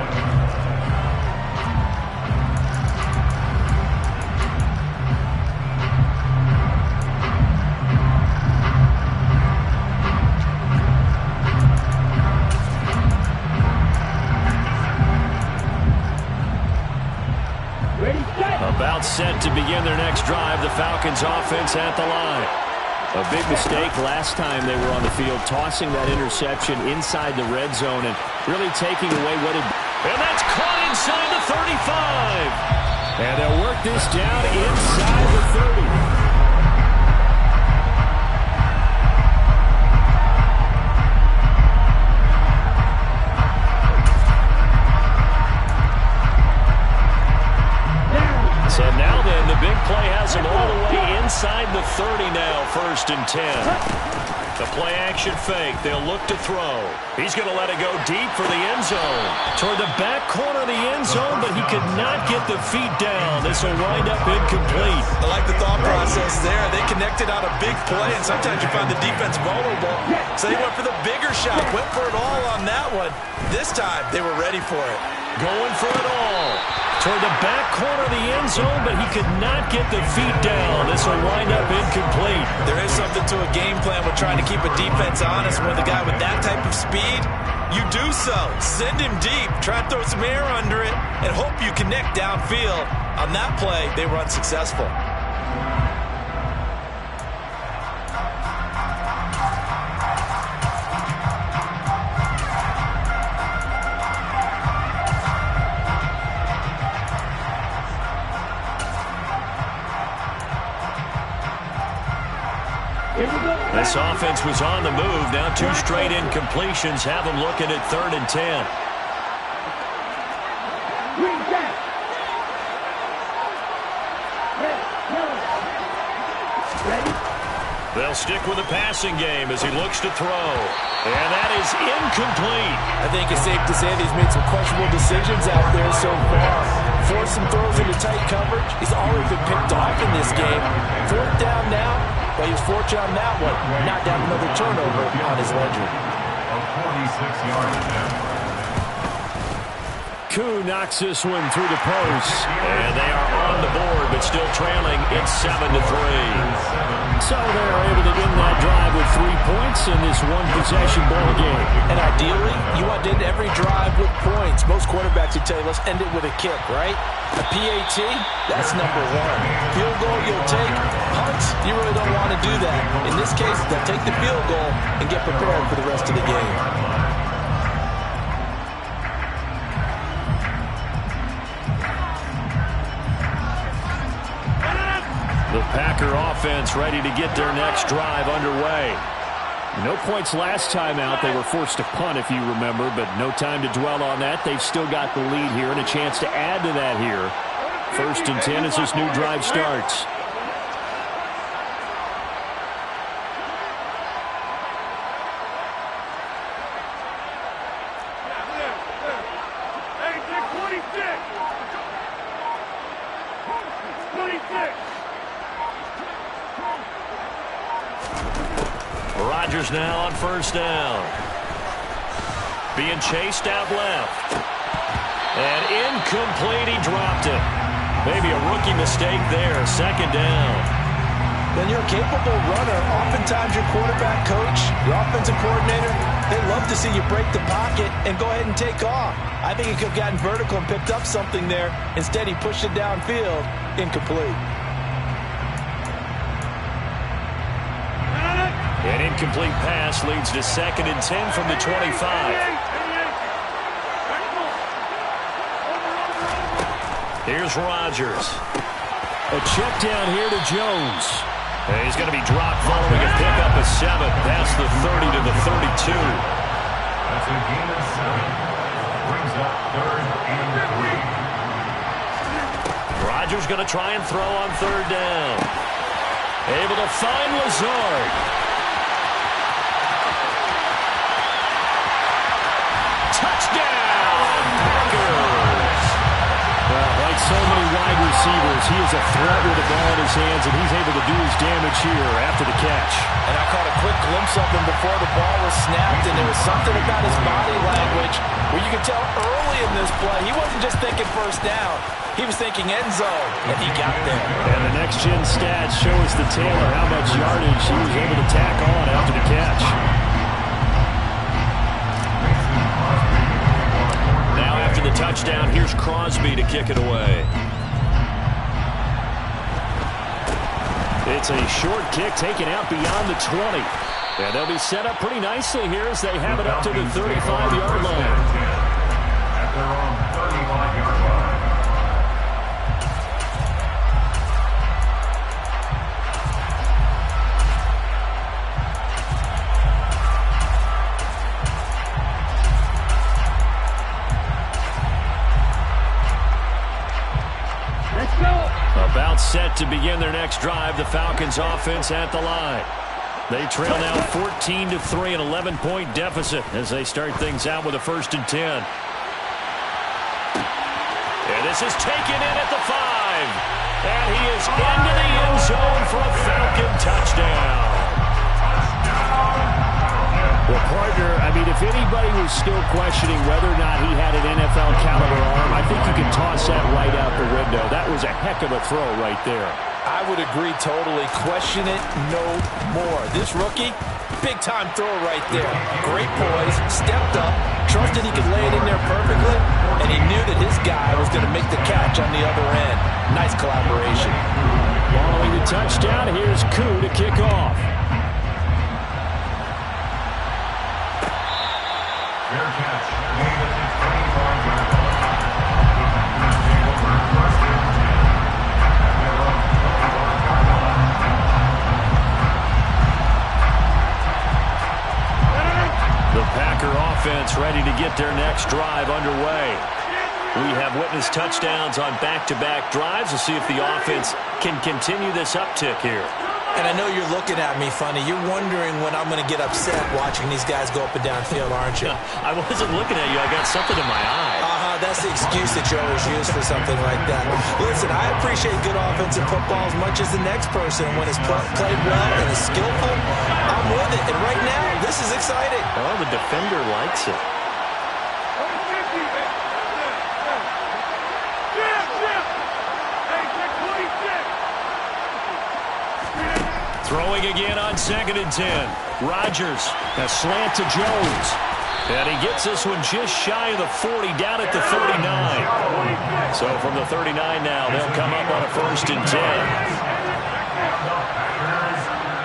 About set to begin their next drive, the Falcons offense at the line. A big mistake last time they were on the field, tossing that interception inside the red zone and really taking away what had... And that's caught inside the 35. And they'll work this down inside the 30. So now then, the big play has him all the way inside the 30 now, 1st and 10. The play action fake. They'll look to throw. He's going to let it go deep for the end zone. Toward the back corner of the end zone, but he could not get the feet down. This will wind up incomplete. I like the thought process there. They connected on a big play, and sometimes you find the defense vulnerable. So they went for the bigger shot, went for it all on that one. This time, they were ready for it. Going for it all. Toward the back corner of the end zone, but he could not get the feet down. This will wind up incomplete. There is something to a game plan with trying to keep a defense honest. With a guy with that type of speed, you do so. Send him deep, try to throw some air under it, and hope you connect downfield. On that play, they were unsuccessful. This offense was on the move. Now 2 straight incompletions have them looking at 3rd and 10. They'll stick with the passing game as he looks to throw. And that is incomplete. I think it's safe to say that he's made some questionable decisions out there so far. Forced some throws into tight coverage. He's already been picked off in this game. 4th down now. But he was fortunate on that one. Not down another turnover on his ledger. A 46-yard attempt. Koo knocks this one through the post. And they are on the board, but still trailing. It's 7-3. So they're able to win that drive with 3 points in this one-possession ball game. And ideally, you want to end every drive with points. Most quarterbacks would tell you, let's end it with a kick, right? A PAT, that's number 1. Field goal, you'll take. Punts, you really don't want to do that. In this case, they'll take the field goal and get prepared for the rest of the game. The The Packer offense ready to get their next drive underway. No points last time out. They were forced to punt, if you remember, but no time to dwell on that. They've still got the lead here and a chance to add to that here. 1st and 10 as this new drive starts. Rodgers now on 1st down. Being chased out left. And incomplete, he dropped it. Maybe a rookie mistake there, 2nd down. When you're a capable runner, oftentimes your quarterback coach, your offensive coordinator, they love to see you break the pocket and go ahead and take off. I think he could have gotten vertical and picked up something there. Instead, he pushed it downfield, incomplete. An incomplete pass leads to 2nd and 10 from the 25. Here's Rodgers. A check down here to Jones. And he's going to be dropped following a pickup of 7 past the 30 to the 32. That's a gain of 7. Brings up 3rd and 3. Rodgers going to try and throw on 3rd down. Able to find Lazard. Touchdown, Packers! Well, like so many wide receivers, he is a threat with the ball in his hands, and he's able to do his damage here after the catch. And I caught a quick glimpse of him before the ball was snapped, and there was something about his body language where you could tell early in this play he wasn't just thinking 1st down. He was thinking end zone, and he got there. And the next-gen stats show us the Taylor how much yardage he was able to tack on after the catch. Now after the touchdown, here's Crosby to kick it away. It's a short kick taken out beyond the 20. And they'll be set up pretty nicely here as they have it up to the 35-yard line. At their own 35-yard line. About set to begin their next drive, the Falcons offense at the line. They trail now 14-3, an 11-point deficit as they start things out with a 1st and 10. And this is taken in at the 5. And he is into the end zone for a Falcon touchdown. Well, partner, I mean, if anybody was still questioning whether or not he had an NFL caliber arm, I think you can toss that right out the window. That was a heck of a throw right there. I would agree totally. Question it no more. This rookie, big-time throw right there. Great poise, stepped up, trusted he could lay it in there perfectly, and he knew that his guy was going to make the catch on the other end. Nice collaboration. Following the touchdown, here's Koo to kick off. Fair catch. Made at the 25-yard line. Debo first and 10. At their own 21-yard line. The Packer offense ready to get their next drive underway. We have witnessed touchdowns on back-to-back drives. We'll see if the offense can continue this uptick here. And I know you're looking at me funny. You're wondering when I'm going to get upset watching these guys go up and down field, aren't you? I wasn't looking at you. I got something in my eye. That's the excuse that you always use for something like that. Listen, I appreciate good offensive football as much as the next person. When it's played well and is skillful, I'm with it. And right now, this is exciting. Oh, the defender likes it. Throwing again on 2nd and 10. Rodgers, a slant to Jones. And he gets this one just shy of the 40, down at the 39. So from the 39 now, they'll come up on a 1st and 10.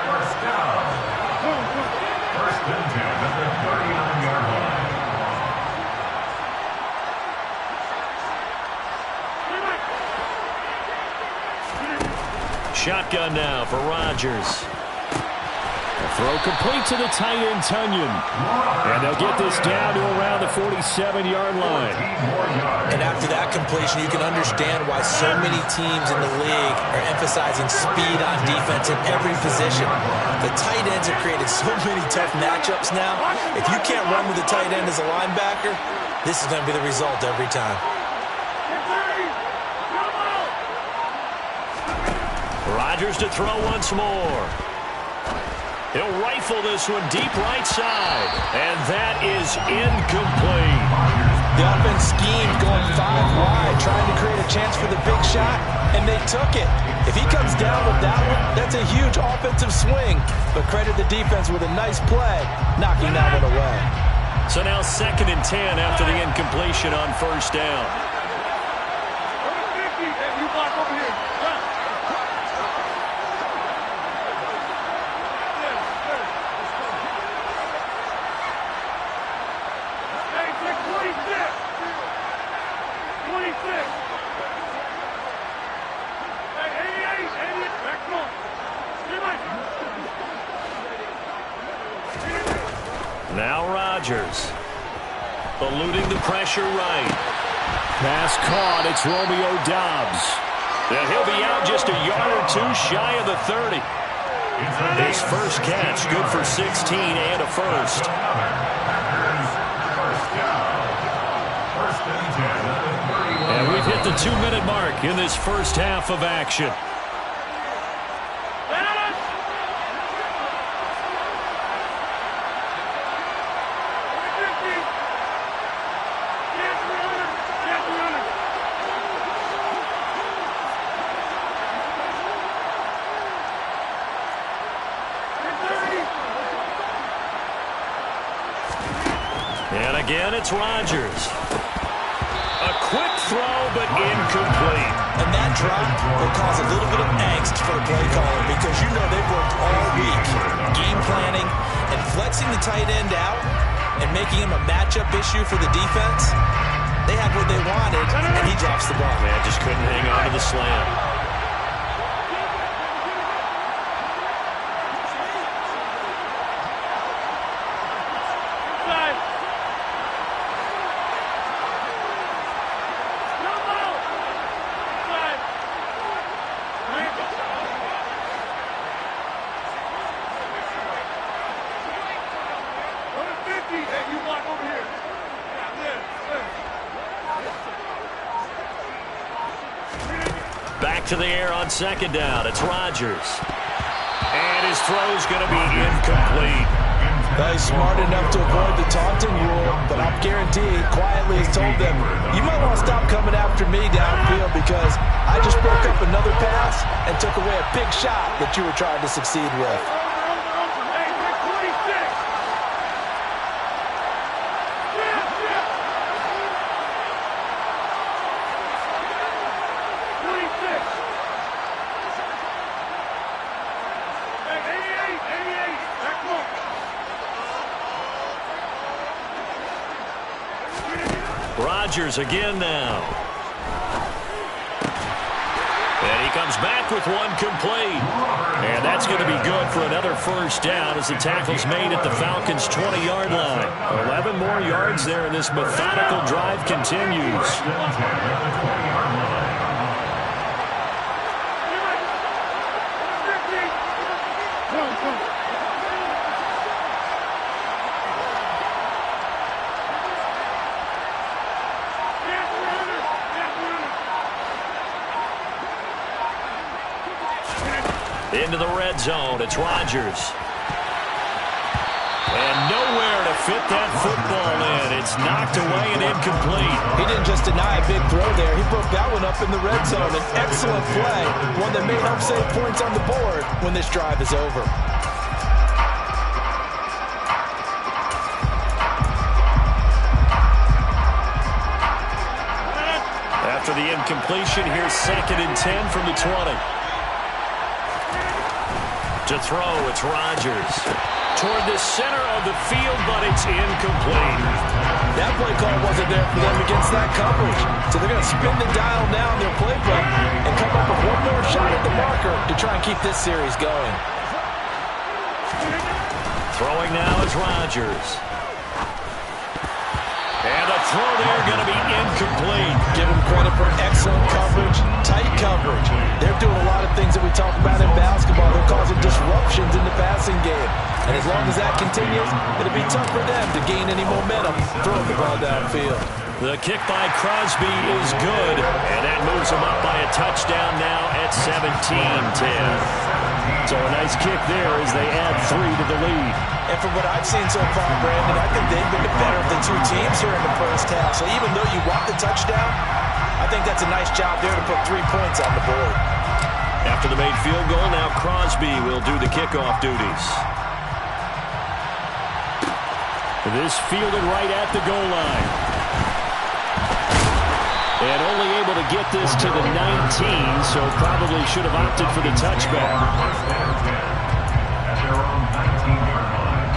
First down. 1st and 10 at the 39-yard line. shotgun now for Rodgers. Throw complete to the tight end, Tunyon. And they'll get this down to around the 47-yard line. And after that completion, you can understand why so many teams in the league are emphasizing speed on defense in every position. The tight ends have created so many tough matchups now. If you can't run with the tight end as a linebacker, this is going to be the result every time. Rodgers to throw once more. He'll rifle this one deep right side. And that is incomplete. The offense schemed going 5 wide, trying to create a chance for the big shot, and they took it. If he comes down with that one, that's a huge offensive swing. But credit the defense with a nice play, knocking that one away. So now 2nd and 10 after the incompletion on first down. Now Rodgers, eluding the pressure right. Pass caught. It's Romeo Doubs. And he'll be out just a yard or two shy of the 30. His first catch, good for 16 and a first. And we've hit the 2-minute mark in this first half of action. And again, it's Rodgers. A quick throw, but incomplete. And that drop will cause a little bit of angst for the play caller because you know they've worked all week game planning and flexing the tight end out and making him a matchup issue for the defense. They had what they wanted, and he drops the ball. Man, just couldn't hang on to the slam. Back to the air on 2nd down. It's Rodgers. And his throw's going to be incomplete. He's smart enough to avoid the taunting rule, but I'm guaranteed quietly has told them, you might want to stop coming after me downfield because I just broke up another pass and took away a big shot that you were trying to succeed with. Rodgers again now. And he comes back with one complete. And that's going to be good for another first down as the tackle's made at the Falcons' 20-yard line. 11 more yards there, and this methodical drive continues. Into the red zone, it's Rodgers. And nowhere to fit that football in. It's knocked away and incomplete. He didn't just deny a big throw there. He broke that one up in the red zone. An excellent play, one that may help save points on the board when this drive is over. After the incompletion, here's 2nd and 10 from the 20. To throw, it's Rodgers. toward the center of the field, but it's incomplete. That play call wasn't there for them against that coverage. So they're going to spin the dial now in their playbook and come up with one more shot at the marker to try and keep this series going. Throwing now is Rodgers. And the throw there going to be incomplete. Give them credit for excellent coverage, tight coverage. They're doing a lot of things that we talk about in basketball. They're causing disruptions in the passing game. And as long as that continues, it'll be tough for them to gain any momentum throwing the ball downfield. The kick by Crosby is good, and that moves him up by a touchdown now at 17-10. So a nice kick there as they add 3 to the lead. And from what I've seen so far, Brandon, I think they've been the better of the two teams here in the first half. So even though you want the touchdown, I think that's a nice job there to put 3 points on the board. After the made field goal, now Crosby will do the kickoff duties. This fielded right at the goal line. And only able to get this to the 19, so probably should have opted for the touchback. At their own 19-yard line.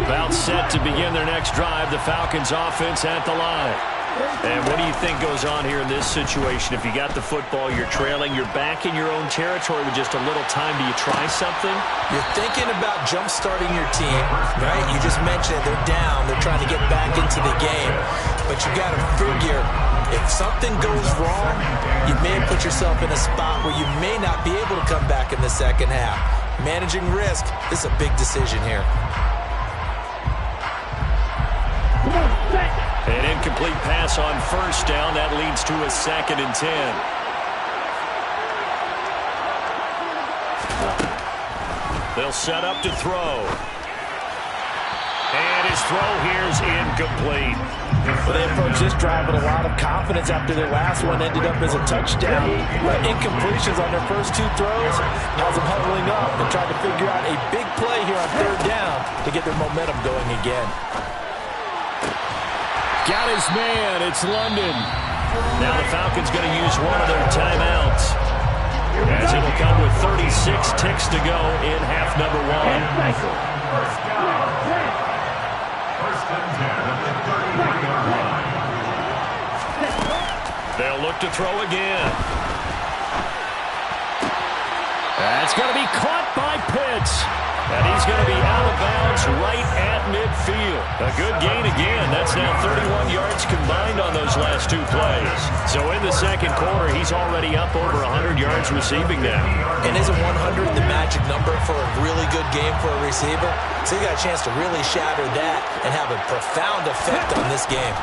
About set to begin their next drive, the Falcons offense at the line. And what do you think goes on here in this situation? If you got the football, you're trailing, you're back in your own territory with just a little time. Do you try something? You're thinking about jump-starting your team, right? You just mentioned they're down. They're trying to get back into the game. But you got to figure, if something goes wrong, you may put yourself in a spot where you may not be able to come back in the second half. Managing risk, this is a big decision here. An incomplete pass on first down. That leads to a 2nd and 10. They'll set up to throw. And his throw here is incomplete. Well, they approached this drive with a lot of confidence after their last one ended up as a touchdown. But incompletions on their first 2 throws has them huddling up and trying to figure out a big play here on 3rd down to get their momentum going again. Got his man. It's London. Now the Falcons going to use one of their timeouts, as it'll come with 36 ticks to go in half number 1. First and 10 at the 31-yard line. They'll look to throw again. That's going to be caught by Pitts. And he's going to be out of bounds right at midfield. A good gain again. That's now 31 yards combined on those last 2 plays. So in the second quarter, he's already up over 100 yards receiving now. And isn't 100 the magic number for a really good game for a receiver? So you got a chance to really shatter that and have a profound effect on this game.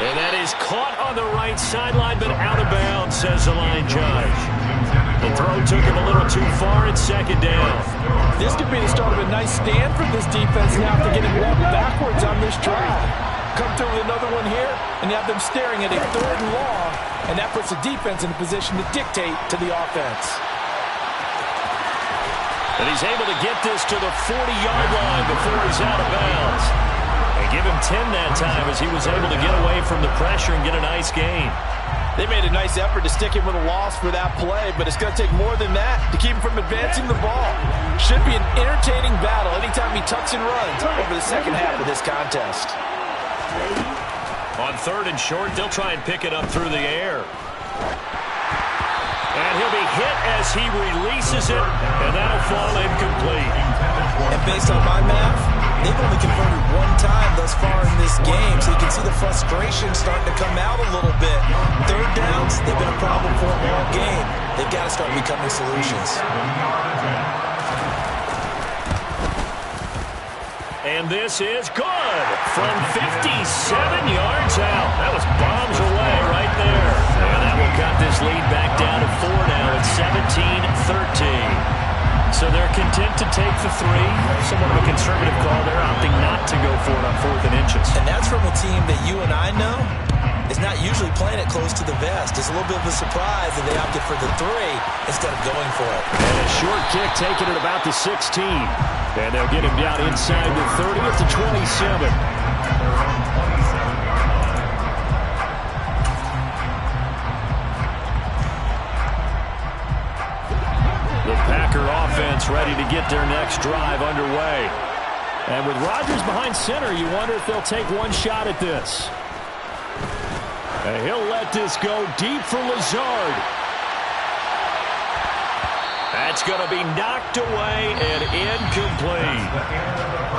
And that is caught on the right sideline, but out of bounds, says the line judge. The throw took him a little too far. It's 2nd down. This could be the start of a nice stand from this defense now after getting walked backwards on this drive. Come through with another one here, and you have them staring at a 3rd and long, and that puts the defense in a position to dictate to the offense. And he's able to get this to the 40-yard line before he's out of bounds. Give him 10 that time as he was able to get away from the pressure and get a nice gain. They made a nice effort to stick him with a loss for that play, but it's going to take more than that to keep him from advancing the ball. Should be an entertaining battle anytime he tucks and runs over the second half of this contest. On 3rd and short, they'll try and pick it up through the air. And he'll be hit as he releases it, and that'll fall incomplete. And based on my math, they've only converted 1 time thus far in this game, so you can see the frustration starting to come out a little bit. 3rd downs, they've been a problem for them all game. They've got to start becoming solutions. And this is good from 57 yards out. That was bombs away right there. And that will cut this lead back down to 4 now at 17-13. So they're content to take the 3. Somewhat of a conservative call. They're opting not to go for it on 4th and inches. And that's from a team that you and I know is not usually playing it close to the vest. It's a little bit of a surprise that they opted for the 3 instead of going for it. And a short kick taken at about the 16. And they'll get him down inside the 30 at the 27. ready to get their next drive underway. And with Rodgers behind center, you wonder if they'll take one shot at this. And he'll let this go deep for Lazard. That's going to be knocked away and incomplete.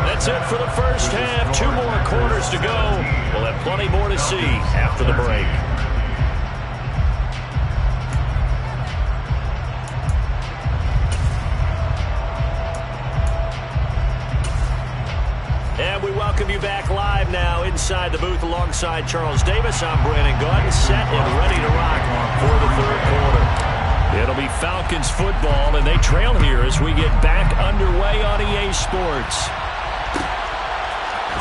That's it for the first half. 2 more quarters to go. We'll have plenty more to see after the break. And we welcome you back live now inside the booth alongside Charles Davis. I'm Brandon Gaudin, set and ready to rock for the third quarter. It'll be Falcons football, and they trail here as we get back underway on EA Sports.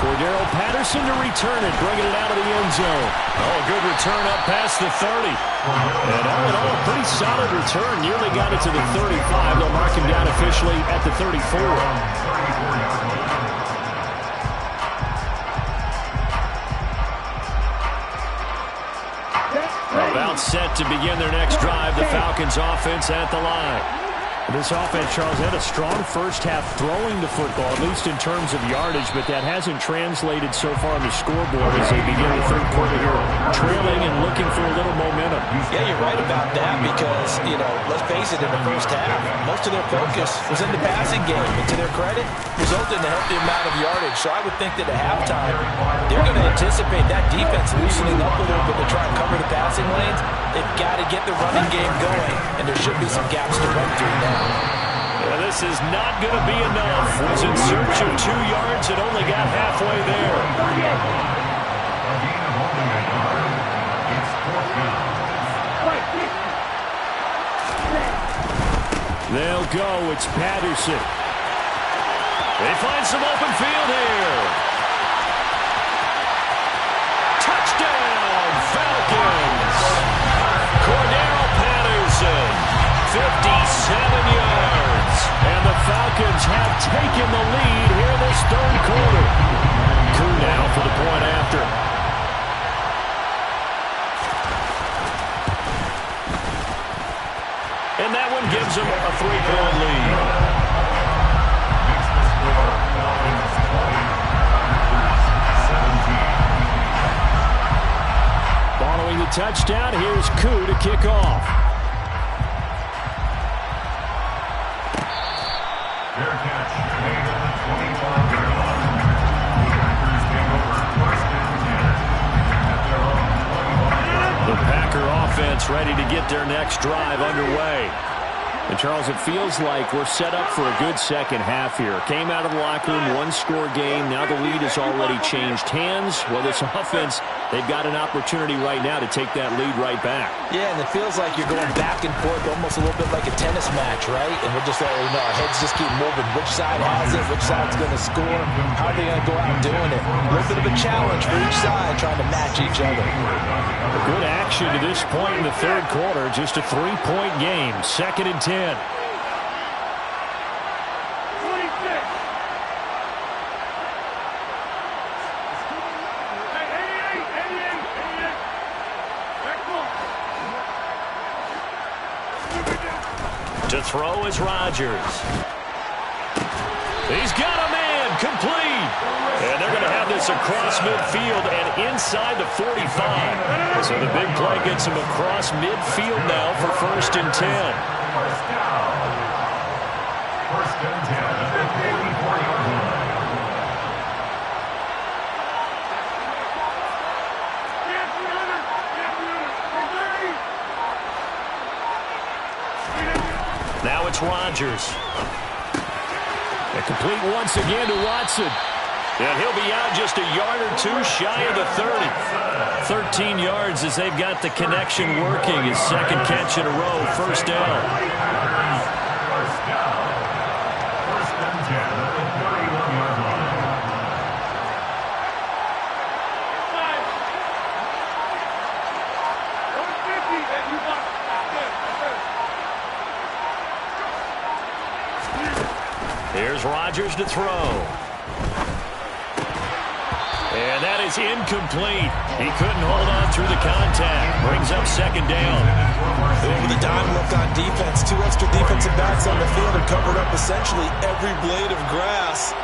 Cordero Patterson to return it, bringing it out of the end zone. Oh, good return up past the 30. And all in all, a pretty solid return. Nearly got it to the 35. They'll mark him down officially at the 34. About set to begin their next drive. The Falcons offense at the line. This offense, Charles, had a strong first half throwing the football, at least in terms of yardage, but that hasn't translated so far on the scoreboard as they begin the third quarter here, trailing and looking for a little momentum. Yeah, you're right about that because, let's face it, in the first half, most of their focus was in the passing game. And to their credit, resulted in a healthy amount of yardage. So I would think that at halftime, they're going to anticipate that defense loosening up a little bit to try and cover the passing lanes. They've got to get the running game going, and there should be some gaps to run through now. Yeah, this is not going to be enough. Was in search of 2 yards and only got halfway there. They'll go. It's Patterson. They find some open field here. Touchdown, Falcons. Cordero Patterson, 57 yards. And the Falcons have taken the lead here this third quarter. Koo now for the point after. And that one gives them a 3-point lead. Following the touchdown, here's Koo to kick off. Their catch made on the 25-yard line. The Packers take over 1st and 10 at their own 25-yard line. The Packer offense ready to get their next drive underway. And, Charles, it feels like we're set up for a good second half here. Came out of the locker room, 1-score game. Now the lead has already changed hands. Well, this offense, they've got an opportunity right now to take that lead right back. Yeah, and it feels like you're going back and forth almost a little bit like a tennis match, right? And we're just letting you know, our heads just keep moving. Which side has it? Which side's going to score? How are they going to go out doing it? A little bit of a challenge for each side trying to match each other. Good action to this point in the third quarter. Just a 3-point game. 2nd and 10. To throw is Rodgers. He's got a man, complete. And they're going to have this across midfield and inside the 45. So the big play gets him across midfield now for 1st and 10. First down. 1st and 10 at the 44-yard line. Now it's Rodgers. And complete once again to Watson. And he'll be out just a yard or 2 shy of the 30. 13 yards as they've got the connection working. His 2nd catch in a row, 1st down. First down. 1st and 10 at the 31-yard line. Here's Rodgers to throw. And And that is incomplete. He couldn't hold on through the contact. Brings up second down. With the dime look on defense, 2 extra defensive backs on the field and covered up essentially every blade of grass.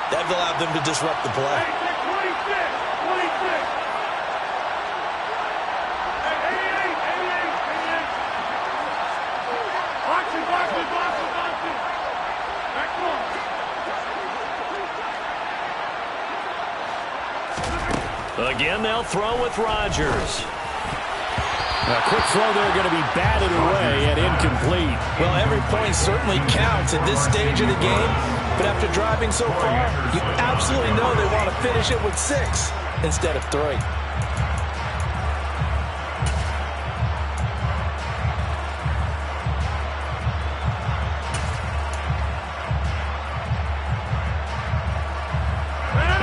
That allowed them to disrupt the play. 26. Again, they'll throw with Rodgers. A quick throw there going to be batted away and incomplete. Well, every point certainly counts at this stage of the game, but after driving so far, you absolutely know they want to finish it with 6 instead of 3.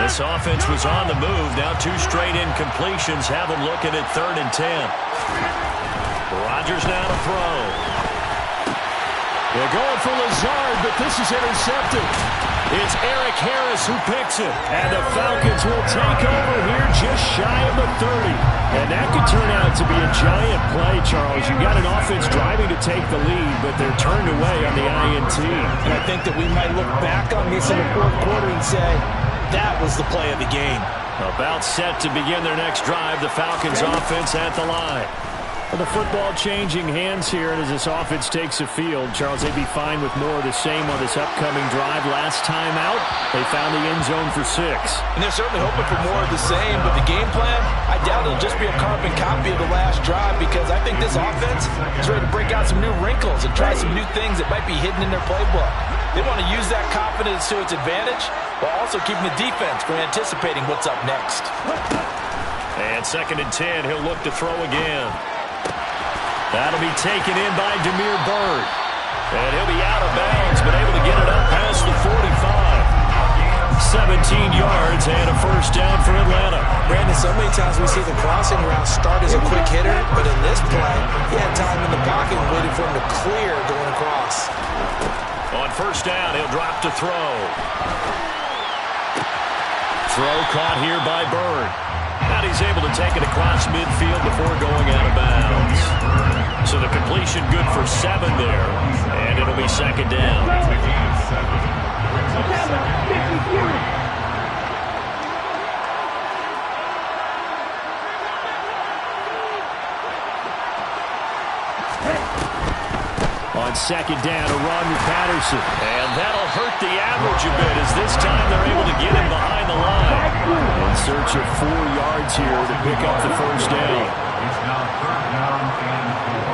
This offense was on the move. Now 2 straight incompletions have them looking at 3rd and 10. Rodgers now to throw. They're going for Lazard, but this is intercepted. It's Eric Harris who picks it. And the Falcons will take over here just shy of the 30. And that could turn out to be a giant play, Charles. You've got an offense driving to take the lead, but they're turned away on the INT. And I think that we might look back on this in the 4th quarter and say, that was the play of the game. About set to begin their next drive. The Falcons offense at the line. Well, the football changing hands here, and as this offense takes the field, Charles, they'd be fine with more of the same on this upcoming drive. Last time out, they found the end zone for 6. And they're certainly hoping for more of the same, but the game plan, I doubt it'll just be a carbon copy of the last drive, because I think this offense is ready to break out some new wrinkles and try some new things that might be hidden in their playbook. They want to use that confidence to its advantage, while also keeping the defense from anticipating what's up next. And 2nd and 10, he'll look to throw again. That'll be taken in by Demir Bird. And he'll be out of bounds, but able to get it up past the 45. 17 yards and a first down for Atlanta. Brandon, so many times we see the crossing route start as a quick hitter, but in this play, he had time in the pocket and waited for him to clear going across. On first down, he'll drop to throw. Throw caught here by Bird. And he's able to take it across midfield before going out of bounds. So the completion good for 7 there. And it'll be 2nd down. On 2nd down, a run with Patterson. And that'll hurt the average a bit, as this time they're able to get him behind the line. In search of 4 yards here to pick up the first down. It's now 3rd down and 4.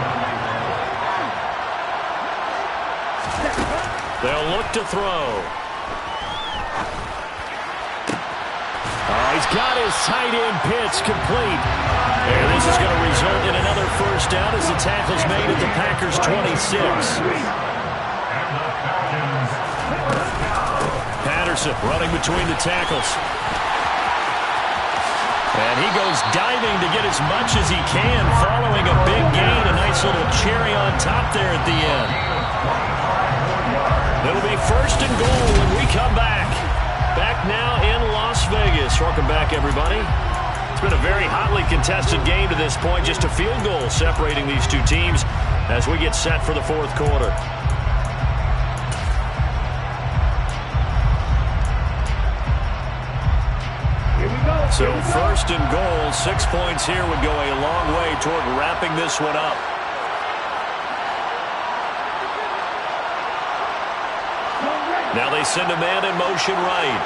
They'll look to throw. Oh, he's got his tight end pitch complete. And this is going to result in another first down as the tackle's made at the Packers' 26. Patterson running between the tackles. And he goes diving to get as much as he can, following a big gain. A nice little cherry on top there at the end. It'll be 1st and goal when we come back. Back now in Las Vegas. Welcome back, everybody. It's been a very hotly contested game to this point. Just a field goal separating these two teams as we get set for the 4th quarter. So 1st and goal, 6 points here would go a long way toward wrapping this one up. Now they send a man in motion right.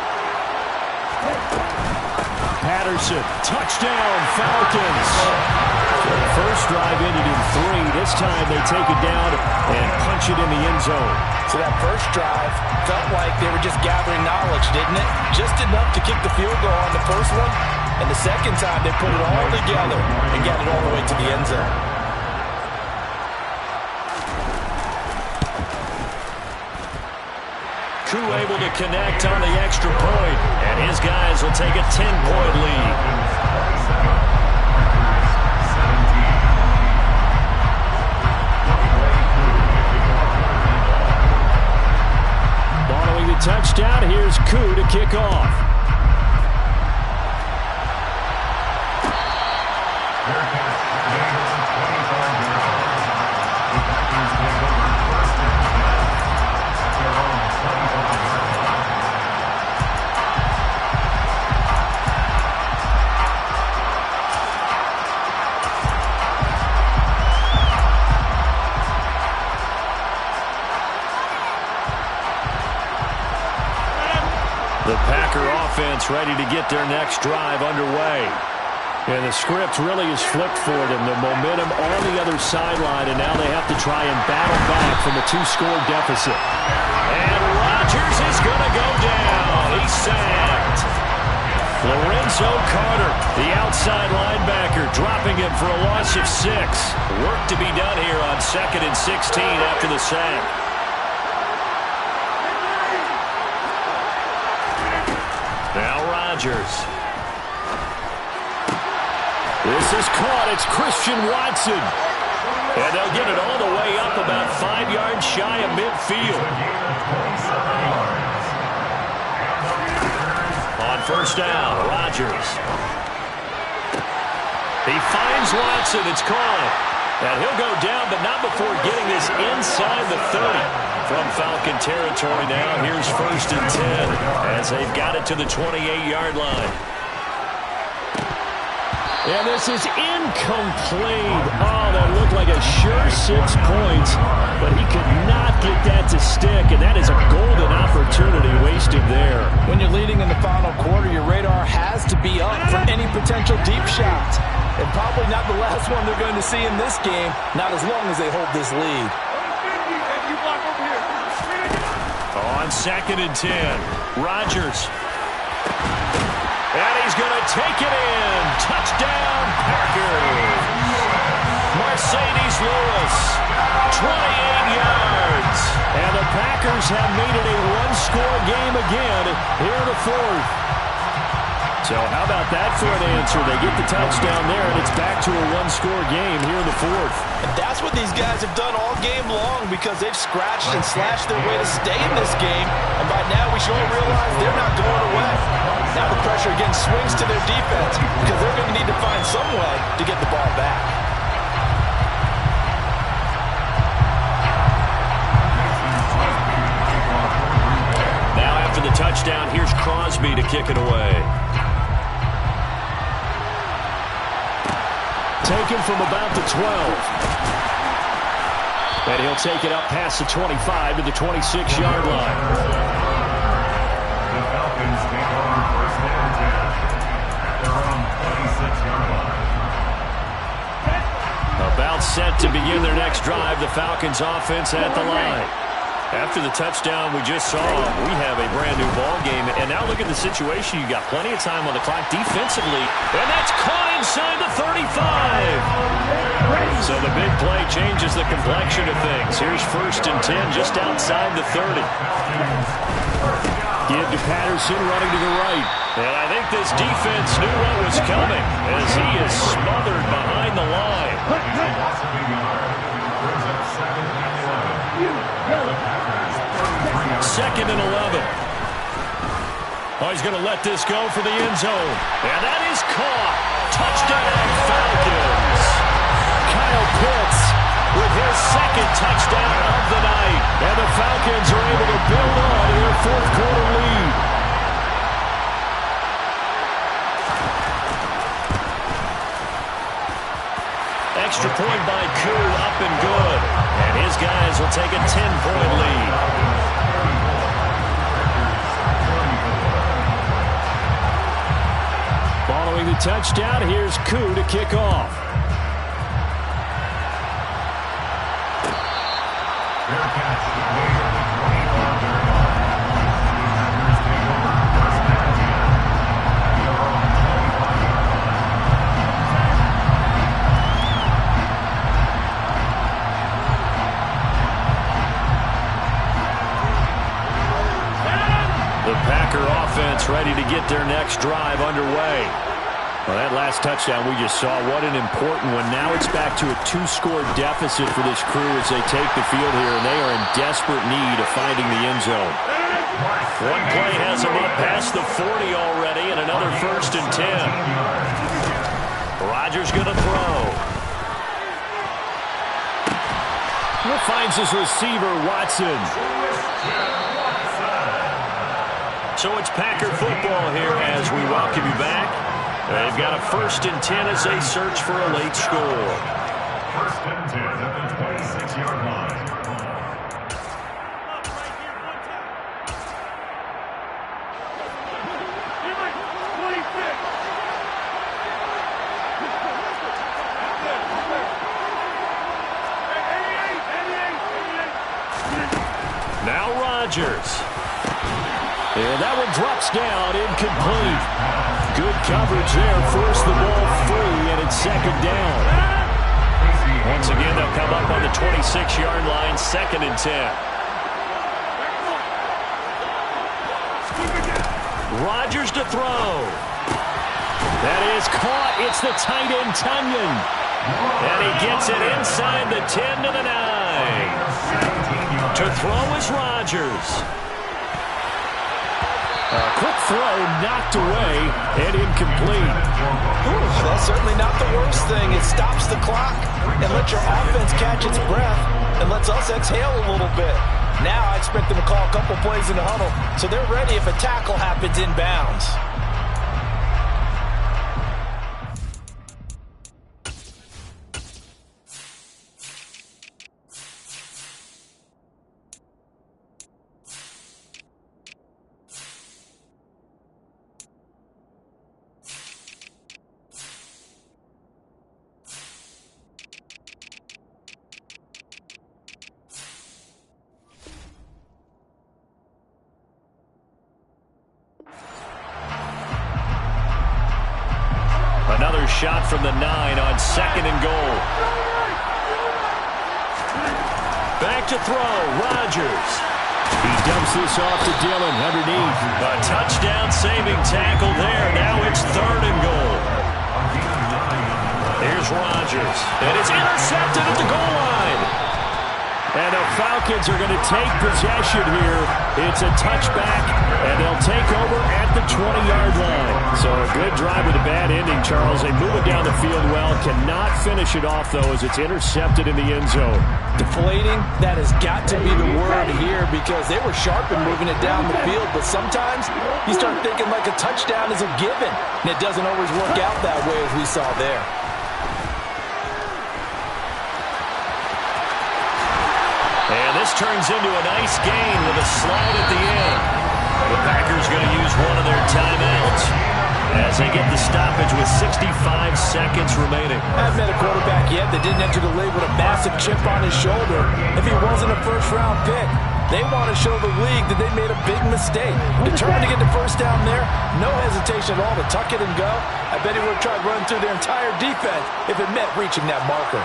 Patterson, touchdown, Falcons. The first drive ended in 3. This time they take it down and punch it in the end zone. So that first drive felt like they were just gathering knowledge, didn't it? Just enough to kick the field goal on the first one. And the second time they put it all together and got it all the way to the end zone. Koo able to connect on the extra point, and his guys will take a 10-point lead. Following the touchdown, here's Koo to kick off. offense ready to get their next drive underway. And the script really is flipped for them. The momentum on the other sideline, and now they have to try and battle back from a 2-score deficit. And Rodgers is going to go down. He's sacked. Lorenzo Carter, the outside linebacker, dropping him for a loss of 6. Work to be done here on 2nd and 16 after the sack. Now Rodgers. This is caught. It's Christian Watson. And they'll get it all the way up about 5 yards shy of midfield. On first down, Rodgers. He finds Watson. It's caught. And he'll go down, but not before getting this inside the 30. From Falcon territory now, here's 1st and 10 as they've got it to the 28-yard line. And this is incomplete. Oh, that looked like a sure 6 points, but he could not get that to stick, and that is a golden opportunity wasted there. When you're leading in the final quarter, your radar has to be up for any potential deep shots. And probably not the last one they're going to see in this game, not as long as they hold this lead. On 2nd and 10, Rodgers. And he's going to take it in. Touchdown, Packers. Mercedes Lewis, 28 yards. And the Packers have made it a 1-score game again here in the 4th. So how about that for an answer? They get the touchdown there, and it's back to a 1-score game here in the 4th. And that's what these guys have done all game long because they've scratched and slashed their way to stay in this game. And by now we should all realize they're not going away. Now the pressure again swings to their defense because they're going to need to find some way to get the ball back. Now after the touchdown, here's Crosby to kick it away. Taken from about the 12. And he'll take it up past the 25 to the 26-yard line. The Falcons take over 1st and 10 at their own 26-yard line. About set to begin their next drive, the Falcons offense at the line. After the touchdown we just saw, we have a brand-new ball game. And now look at the situation. You got plenty of time on the clock defensively. And that's caught inside the 35. So the big play changes the complexion of things. Here's 1st and 10 just outside the 30. Give to Patterson running to the right. And I think this defense knew what was coming as he is smothered behind the line. 2nd and 11. Oh, he's going to let this go for the end zone. And that is caught. Touchdown, Falcons. Kyle Pitts with his 2nd touchdown of the night. And the Falcons are able to build on their 4th quarter lead. Extra point by Koo, up and good. And his guys will take a 10-point lead. Following the touchdown, here's Koo to kick off. The Packer offense ready to get their next drive underway. Well, that last touchdown we just saw, what an important one. Now it's back to a 2-score deficit for this crew as they take the field here, and they are in desperate need of finding the end zone. One play has them up past the 40 already, and another 1st and 10. Rodgers going to throw. Finds his receiver, Watson. So it's Packer football here as we welcome you back. They've got a 1st and 10 as they search for a late score. 1st and 10 at the 26-yard line. Rodgers. And that one drops down, incomplete. Good coverage there, forced the ball free, and it's second down. Once again, they'll come up on the 26-yard line, 2nd and 10. Rodgers to throw. That is caught. It's the tight end, Tunyon. And he gets it inside the 10 to the 9. To throw is Rodgers. A quick throw knocked away and incomplete. That's certainly not the worst thing. It stops the clock and lets your offense catch its breath and lets us exhale a little bit. Now I expect them to call a couple plays in the huddle so they're ready if a tackle happens inbounds. Another shot from the 9 on 2nd and goal. Back to throw, Rodgers. He dumps this off to Dillon underneath. A touchdown-saving tackle there. Now it's 3rd and goal. Here's Rodgers. And it's intercepted at the goal line. And the Falcons are going to take possession here. It's a touchback, and they'll take over at the 20-yard line. So a good drive with a bad ending, Charles. They move it down the field well. Cannot finish it off, though, as it's intercepted in the end zone. Deflating, that has got to be the word here because they were sharp in moving it down the field. But sometimes you start thinking like a touchdown is a given, and it doesn't always work out that way as we saw there. And this turns into a nice gain with a slide at the end. The Packers going to use one of their timeouts as they get the stoppage with 65 seconds remaining. I haven't met a quarterback yet that didn't enter the league with a massive chip on his shoulder if he wasn't a first-round pick. They want to show the league that they made a big mistake. Determined to get the first down there, no hesitation at all to tuck it and go. I bet he would have tried running through their entire defense if it meant reaching that marker.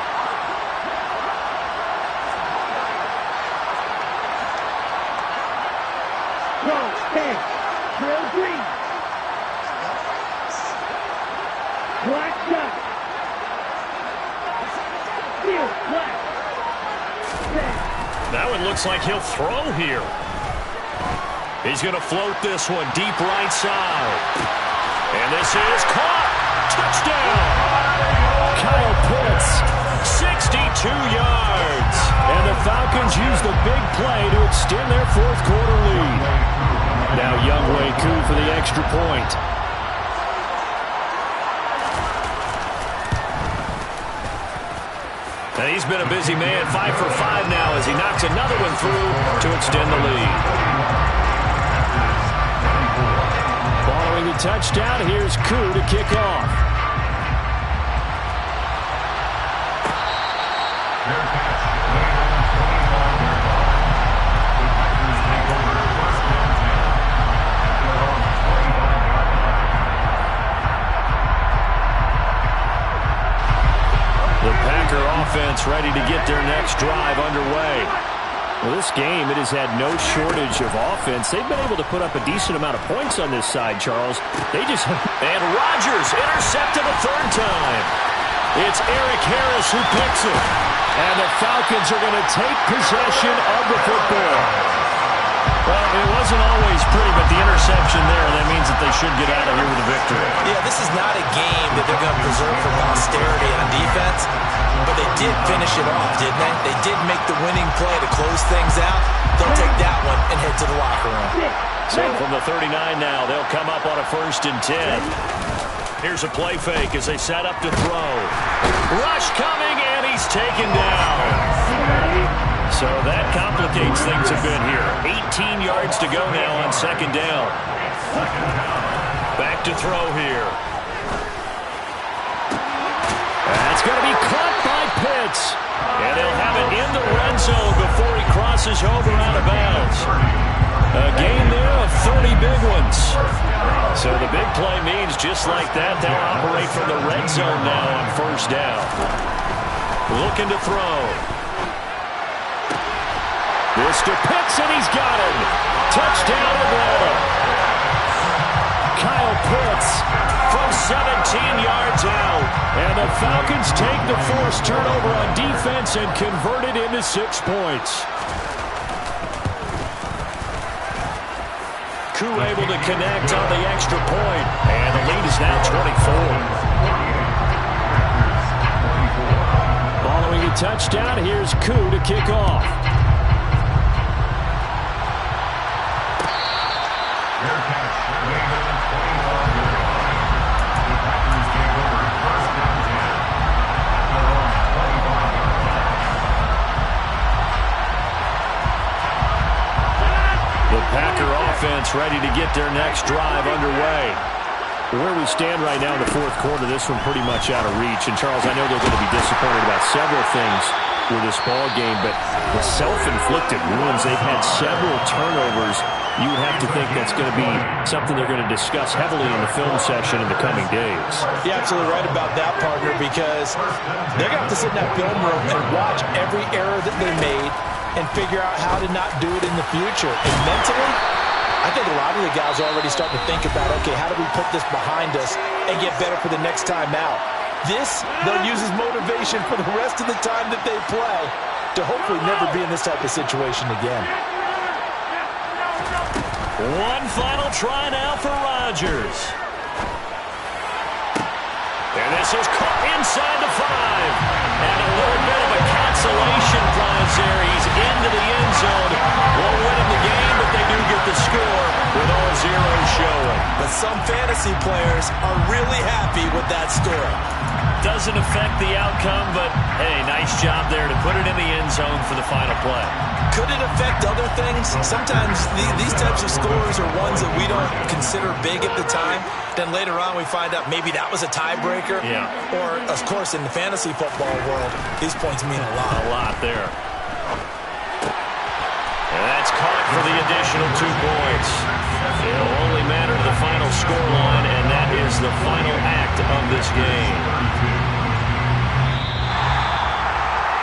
Trail green. Black shot. Field black. That one looks like he'll throw here. He's going to float this one deep right side. And this is caught. Touchdown. Kyle Pitts. 62 yards. And the Falcons use the big play to extend their fourth quarter lead. Now Younghoe Koo for the extra point. And he's been a busy man, 5 for 5 now as he knocks another one through to extend the lead. Following the touchdown, here's Koo to kick off. Offense ready to get their next drive underway. Well, this game, it has had no shortage of offense. They've been able to put up a decent amount of points on this side, Charles. They just... And Rodgers intercepted a 3rd time. It's Eric Harris who picks it. And the Falcons are going to take possession of the football. Well, it wasn't always pretty, but the interception there, that means that they should get out of here with a victory. Yeah, this is not a game that they're going to preserve for posterity on defense, but they did finish it off, didn't they? They did make the winning play to close things out. They'll take that one and head to the locker room. So from the 39 now, they'll come up on a 1st and 10. Here's a play fake as they set up to throw. Rush coming, and he's taken down. So that complicates things a bit here. 18 yards to go now on 2nd down. Back to throw here. That's going to be caught by Pitts. And they'll have it in the red zone before he crosses crosses over out of bounds. A gain there of 30 big ones. So the big play means just like that, they'll operate from the red zone now on first down. Looking to throw. Mr. Pitts, and he's got him. Touchdown, Atlanta. Kyle Pitts from 17 yards out. And the Falcons take the forced turnover on defense and convert it into 6 points. Koo able to connect on the extra point. And the lead is now 24. Following a touchdown, here's Koo to kick off. The Packer offense ready to get their next drive underway. Where we stand right now in the fourth quarter, this one pretty much out of reach. And, Charles, I know they're going to be disappointed about several things with this ball game, but the self-inflicted wounds, they've had several turnovers. You would have to think that's going to be something they're going to discuss heavily in the film session in the coming days. You're absolutely right about that, partner, because they're going to have to sit in that film room and watch every error that they made and figure out how to not do it in the future. And mentally, I think a lot of the guys are already starting to think about, okay, how do we put this behind us and get better for the next time out? This, they'll use as motivation for the rest of the time that they play to hopefully never be in this type of situation again. One final try now for Rodgers. And this is caught inside the 5. And a little bit of a consolation prize there. He's into the end zone. Won't win him the game, but they do get the score with all zeros showing. But some fantasy players are really happy with that score. Doesn't affect the outcome, but, hey, nice job there to put it in the end zone for the final play. Could it affect other things? Sometimes these types of scores are ones that we don't consider big at the time. Then later on we find out maybe that was a tiebreaker. Yeah. Or, of course, in the fantasy football world, these points mean a lot. A lot there. And that's caught for the additional 2 points. It'll only matter to the final scoreline, and that is the final act of this game.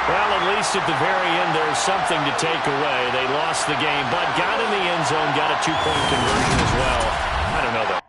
Well, at least at the very end, there's something to take away. They lost the game, but got in the end zone, got a 2-point conversion as well. I don't know, though.